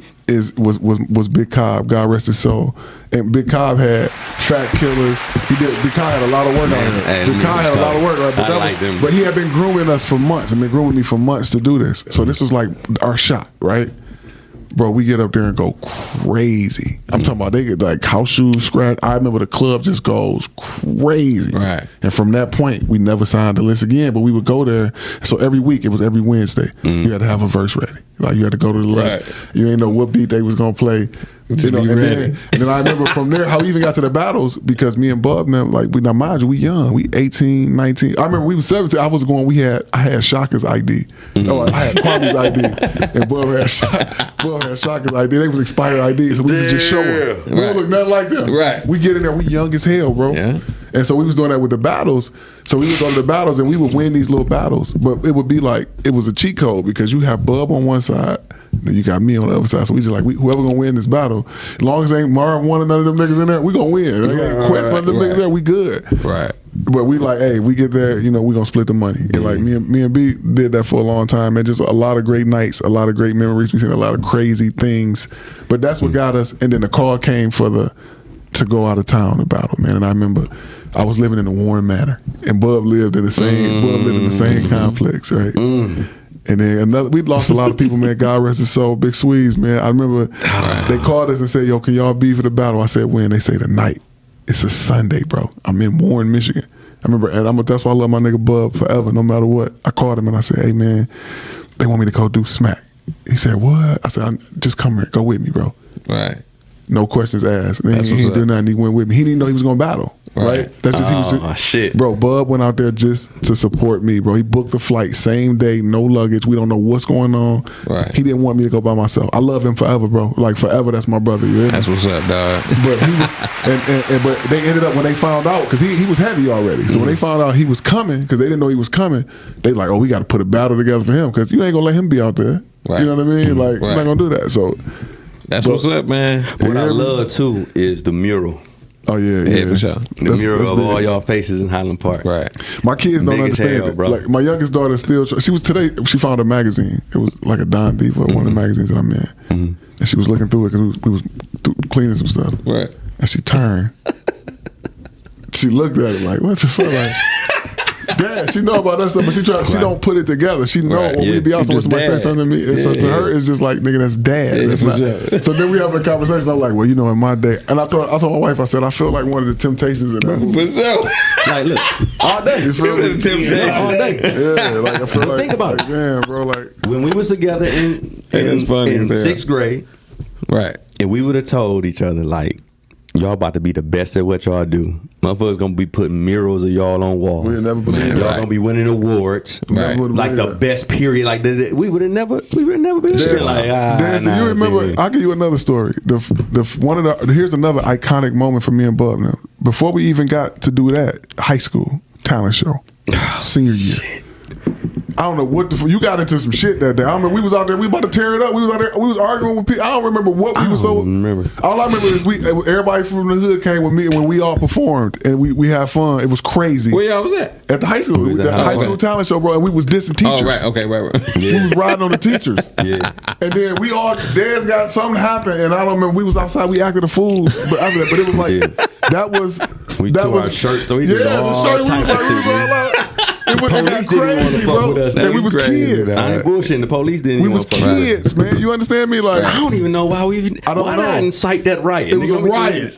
[SPEAKER 3] was Big Cobb. God rest his soul. And Big Cobb had Fat Killers. Big Cobb had a lot of work on it.
[SPEAKER 1] and
[SPEAKER 3] Big Cobb had a lot of work. Right?
[SPEAKER 1] I like them.
[SPEAKER 3] But he had been grooming us for months. Been grooming me for months to do this. So this was like our shot, right? Bro, we get up there and go crazy. I'm talking about they get like house shoes scratch. I remember the club just goes crazy.
[SPEAKER 2] Right.
[SPEAKER 3] And from that point, we never signed the list again, but we would go there. So every week, it was every Wednesday. You had to have a verse ready. Like you had to go to the list.
[SPEAKER 2] Right.
[SPEAKER 3] You ain't know what beat they was going to play.
[SPEAKER 2] To be ready.
[SPEAKER 3] And then I remember from there how we even got to the battles because me and Bub, man, like now mind you, we young, we 18, 19. I remember we was 17. I had Shaka's ID. No, I had Kwame's ID, and Bub had Shaka's ID. They was expired ID, so we used to just show them. We don't look nothing like them.
[SPEAKER 2] Right.
[SPEAKER 3] We get in there, we young as hell, bro.
[SPEAKER 2] Yeah.
[SPEAKER 3] And so we was doing that with the battles. So we would go to the battles and we would win these little battles, but it would be like it was a cheat code because you have Bub on one side. Then you got me on the other side. So we just like, whoever gonna win this battle, as long as ain't Marv one or none of them niggas in there, we gonna win. Ain't Quest one of them niggas there, we good.
[SPEAKER 2] Right.
[SPEAKER 3] But we like, hey, we get there, we gonna split the money. And like me and B did that for a long time, and just a lot of great nights, a lot of great memories. We seen a lot of crazy things. But that's what got us. And then the call came to go out of town to battle, man. And I remember I was living in the Warren Manor, and Bub lived in the same complex, right? And then we lost a lot of people, man. God rest his soul. Big Swedes, man. I remember they called us and said, yo, can y'all be for the battle? I said, when? They say tonight. It's a Sunday, bro. I'm in Warren, Michigan. I remember, and that's why I love my nigga Bub forever, no matter what. I called him and I said, hey, man, they want me to go do smack. He said, what? I said, just come here. Go with me, bro.
[SPEAKER 2] Right.
[SPEAKER 3] No questions asked. And
[SPEAKER 2] That's
[SPEAKER 3] he
[SPEAKER 2] what's
[SPEAKER 3] didn't do
[SPEAKER 2] up.
[SPEAKER 3] nothing. He went with me. He didn't know he was going to battle. right? That's just he was just
[SPEAKER 1] shit,
[SPEAKER 3] bro. Bub went out there just to support me, bro. He booked the flight same day, no luggage. We don't know what's going on.
[SPEAKER 2] Right.
[SPEAKER 3] He didn't want me to go by myself. I love him forever, bro. Like forever, that's my brother. You hear me?
[SPEAKER 2] That's what's up, dog.
[SPEAKER 3] But he was, but they ended up when they found out because he was heavy already. So when they found out he was coming, because they didn't know he was coming, they like, oh, we got to put a battle together for him because you ain't gonna let him be out there.
[SPEAKER 2] Right.
[SPEAKER 3] You know what I mean? Like you're not gonna do that. So
[SPEAKER 2] that's what's up, man.
[SPEAKER 1] What I love too is the mural.
[SPEAKER 3] Oh yeah,
[SPEAKER 2] for sure.
[SPEAKER 1] The mural of all y'all faces in Highland Park.
[SPEAKER 2] Right.
[SPEAKER 3] My kids don't
[SPEAKER 1] Big as
[SPEAKER 3] understand
[SPEAKER 1] hell,
[SPEAKER 3] it.
[SPEAKER 1] bro.
[SPEAKER 3] Like my youngest daughter still. She was today. She found a magazine. It was like a Don Diva, one of the magazines that I'm in, and she was looking through it because we was cleaning some stuff.
[SPEAKER 2] Right.
[SPEAKER 3] And she turned. She looked at it like, what the fuck? Like, Dad, she know about that stuff, but she don't put it together. She know when we be out somewhere, somebody say something to me, and so to her, it's just like, nigga, that's dad. That's not. So then we have a conversation. I'm like, well, you know, in my day, and I told my wife, I said, I feel like one of the Temptations in that movie.
[SPEAKER 2] For sure.
[SPEAKER 1] Like, look, all day.
[SPEAKER 3] You feel me?
[SPEAKER 2] Temptation.
[SPEAKER 1] All day.
[SPEAKER 3] Yeah, like I feel like,
[SPEAKER 1] think about
[SPEAKER 3] like,
[SPEAKER 1] it.
[SPEAKER 3] damn, bro, like
[SPEAKER 1] When we was together in
[SPEAKER 2] that's funny as hell.
[SPEAKER 1] 6th grade,
[SPEAKER 2] Right.
[SPEAKER 1] and we would have told each other like, y'all about to be the best at what y'all do. Motherfuckers gonna be putting murals of y'all on walls.
[SPEAKER 3] we never believed
[SPEAKER 1] Y'all
[SPEAKER 3] that.
[SPEAKER 1] gonna be winning awards,
[SPEAKER 2] Right.
[SPEAKER 1] like the best period. Like we would have never been
[SPEAKER 3] Damn.
[SPEAKER 1] like.
[SPEAKER 3] Dan, do you remember? I'll give you another story. Here's another iconic moment for me and Bub. Now, before we even got to do that, high school talent show, senior year. I don't know what you got into some shit that day. I remember we was out there. We about to tear it up. We was out there. We was arguing with people. I don't remember what we was so.
[SPEAKER 1] remember.
[SPEAKER 3] All I remember is everybody from the hood came with me, and when we all performed and we had fun. It was crazy.
[SPEAKER 2] Where y'all was at?
[SPEAKER 3] At the high school,
[SPEAKER 1] was at
[SPEAKER 3] the high
[SPEAKER 1] high
[SPEAKER 3] school talent show, bro. And we was dissing teachers.
[SPEAKER 2] Oh, right. Okay, right.
[SPEAKER 3] We was riding on the teachers.
[SPEAKER 1] Yeah.
[SPEAKER 3] And then we all, Dez got something happen, and I don't remember. We was outside. We acted a fool, but after that, but it was like that was.
[SPEAKER 1] We
[SPEAKER 3] that
[SPEAKER 1] tore
[SPEAKER 3] was,
[SPEAKER 1] our shirt, so we
[SPEAKER 3] yeah,
[SPEAKER 1] did
[SPEAKER 3] the
[SPEAKER 1] all
[SPEAKER 3] shirt. We
[SPEAKER 1] types
[SPEAKER 3] was
[SPEAKER 1] of
[SPEAKER 3] like, we was
[SPEAKER 1] shit,
[SPEAKER 3] all
[SPEAKER 1] man.
[SPEAKER 3] out. It got
[SPEAKER 1] Police didn't wanna
[SPEAKER 3] crazy,
[SPEAKER 1] fuck
[SPEAKER 3] bro.
[SPEAKER 1] with us.
[SPEAKER 3] And we was
[SPEAKER 2] Crazy,
[SPEAKER 3] kids.
[SPEAKER 2] man.
[SPEAKER 1] I ain't bullshitting. The police didn't.
[SPEAKER 3] We
[SPEAKER 1] even
[SPEAKER 3] was
[SPEAKER 1] fuck with us.
[SPEAKER 3] kids, man. You understand me? Like
[SPEAKER 1] I don't even know why we even.
[SPEAKER 3] I don't
[SPEAKER 1] why
[SPEAKER 3] know.
[SPEAKER 1] not incite that riot?
[SPEAKER 3] it was a riot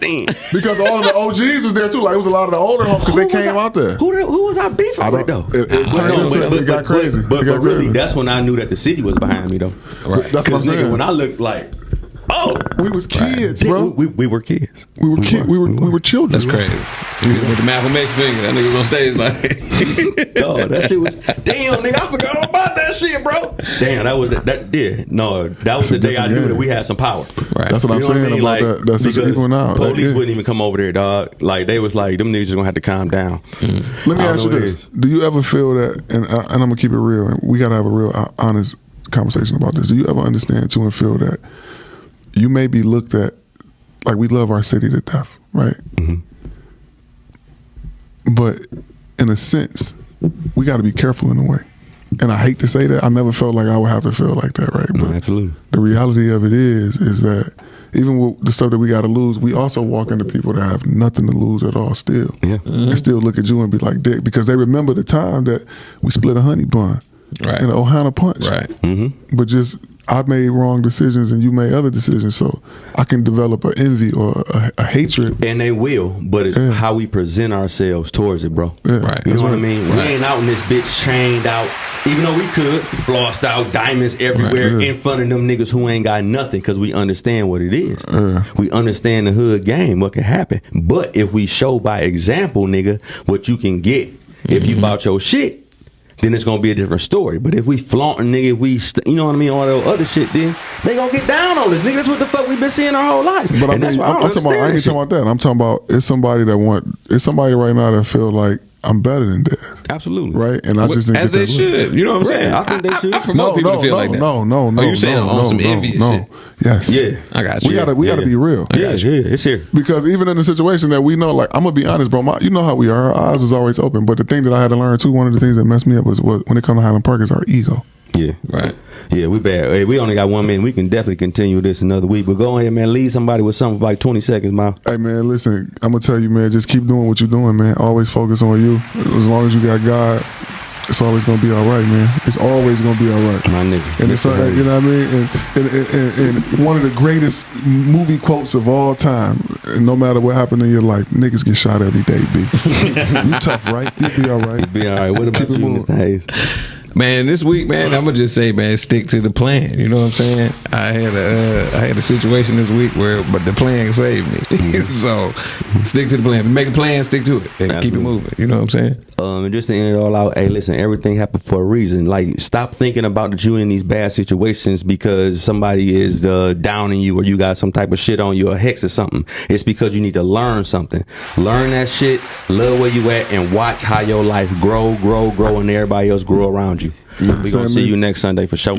[SPEAKER 3] because all of the OGs was there too. Like it was a lot of the older homies because they came out there.
[SPEAKER 1] Who was I beefing with though?
[SPEAKER 3] It turned into it got crazy.
[SPEAKER 1] But
[SPEAKER 3] It got
[SPEAKER 1] really,
[SPEAKER 3] crazy.
[SPEAKER 1] that's when I knew that the city was behind me though.
[SPEAKER 2] Right.
[SPEAKER 3] That's what I'm saying.
[SPEAKER 1] When I looked like, oh,
[SPEAKER 3] We was kids,
[SPEAKER 1] right.
[SPEAKER 3] bro.
[SPEAKER 1] We were kids.
[SPEAKER 3] We were kids. We were children.
[SPEAKER 2] That's crazy. With the Malcolm X finger, that nigga was on stage like.
[SPEAKER 1] Oh, that shit was damn, nigga. I forgot all about that shit, bro. Damn, that was that was the day I knew that we had some power.
[SPEAKER 2] Right.
[SPEAKER 3] That's what I'm
[SPEAKER 1] You know
[SPEAKER 3] saying
[SPEAKER 1] I mean?
[SPEAKER 3] about
[SPEAKER 1] Like,
[SPEAKER 3] that. That's
[SPEAKER 1] because
[SPEAKER 3] even now.
[SPEAKER 1] Police
[SPEAKER 3] Like, yeah.
[SPEAKER 1] wouldn't even come over there, dog. Like they was like, them niggas just gonna have to calm down.
[SPEAKER 3] Let me
[SPEAKER 1] I don't
[SPEAKER 3] ask you
[SPEAKER 1] know what it
[SPEAKER 3] this:
[SPEAKER 1] is.
[SPEAKER 3] do you ever feel that? And I'm gonna keep it real. And we gotta have a real honest conversation about this. Do you ever understand too and feel that you may be looked at like we love our city to death, right?
[SPEAKER 1] Mm-hmm.
[SPEAKER 3] But in a sense, we got to be careful in a way. And I hate to say that. I never felt like I would have to feel like that, right? But
[SPEAKER 1] Absolutely.
[SPEAKER 3] the reality of it is that even with the stuff that we got to lose, we also walk into people that have nothing to lose at all still.
[SPEAKER 1] Yeah.
[SPEAKER 3] And still look at you and be like, dick, because they remember the time that we split a honey bun
[SPEAKER 2] Right.
[SPEAKER 3] and an Ohana punch.
[SPEAKER 2] Right.
[SPEAKER 1] Mm-hmm.
[SPEAKER 3] But just, I made wrong decisions and you made other decisions, so I can develop an envy or a hatred.
[SPEAKER 1] And they will, but it's how we present ourselves towards it, bro.
[SPEAKER 3] Yeah.
[SPEAKER 2] Right.
[SPEAKER 1] You know
[SPEAKER 3] That's
[SPEAKER 1] what I
[SPEAKER 3] right.
[SPEAKER 1] mean?
[SPEAKER 2] Right.
[SPEAKER 1] We ain't out in this bitch chained out, even though we could, flossed out, diamonds everywhere
[SPEAKER 3] Right, yeah.
[SPEAKER 1] in front of them niggas who ain't got nothing because we understand what it is.
[SPEAKER 3] Yeah.
[SPEAKER 1] We understand the hood game, what can happen. But if we show by example, nigga, what you can get if you bought your shit, then it's gonna be a different story. But if we flaunting, nigga, if we, you know what I mean, all that other shit, then they gonna get down on us, nigga. That's what the fuck we been seeing our whole lives.
[SPEAKER 3] But I
[SPEAKER 1] And
[SPEAKER 3] mean,
[SPEAKER 1] that's why I
[SPEAKER 3] I'm
[SPEAKER 1] don't
[SPEAKER 3] talking about, I ain't
[SPEAKER 1] understand
[SPEAKER 3] talking about that. I'm talking about it's somebody right now that feel like I'm better than Dez,
[SPEAKER 1] Absolutely.
[SPEAKER 3] right? And I just didn't
[SPEAKER 2] As
[SPEAKER 3] get
[SPEAKER 2] they
[SPEAKER 3] that look.
[SPEAKER 2] should. You know what I'm
[SPEAKER 1] Right.
[SPEAKER 2] saying?
[SPEAKER 1] I think they should.
[SPEAKER 2] I promote people to feel like that.
[SPEAKER 3] No.
[SPEAKER 2] Oh, you saying on some envious shit?
[SPEAKER 3] Yes.
[SPEAKER 1] Yeah.
[SPEAKER 2] I got you.
[SPEAKER 3] We gotta be real.
[SPEAKER 1] Yeah, it's here.
[SPEAKER 3] Because even in the situation that we know, like, I'm gonna be honest, bro. You know how we are. Our eyes is always open. But the thing that I had to learn too, one of the things that messed me up was when it comes to Highland Park is our ego.
[SPEAKER 1] Yeah.
[SPEAKER 2] Right.
[SPEAKER 1] Yeah, we bad. Hey, we only got 1 minute. We can definitely continue this another week. But go ahead, man. Leave somebody with something for like 20 seconds, man.
[SPEAKER 3] Hey man, listen, I'm gonna tell you, man, just keep doing what you're doing, man. Always focus on you. As long as you got God, it's always gonna be all right, man. It's always gonna be all right.
[SPEAKER 1] My nigga.
[SPEAKER 3] And it's you know what I mean. And one of the greatest movie quotes of all time. And no matter what happened in your life, niggas get shot every day, B. You tough, right? You'll be all right.
[SPEAKER 1] Be all right. What about
[SPEAKER 3] Keep it
[SPEAKER 1] you,
[SPEAKER 3] moving.
[SPEAKER 1] Mr. Hayes?
[SPEAKER 2] Man, this week, man, I'm gonna just say, man, stick to the plan. You know what I'm saying? I had a situation this week but the plan saved me. So stick to the plan. Make a plan, stick to it, and keep it moving. You know what I'm saying?
[SPEAKER 1] And just to end it all out, hey, listen, everything happened for a reason. Like, stop thinking about that you in these bad situations because somebody is downing you or you got some type of shit on you or hex or something. It's because you need to learn something. Learn that shit, love where you at, and watch how your life grow, and everybody else grow around you. We're gonna see you next Sunday for sure.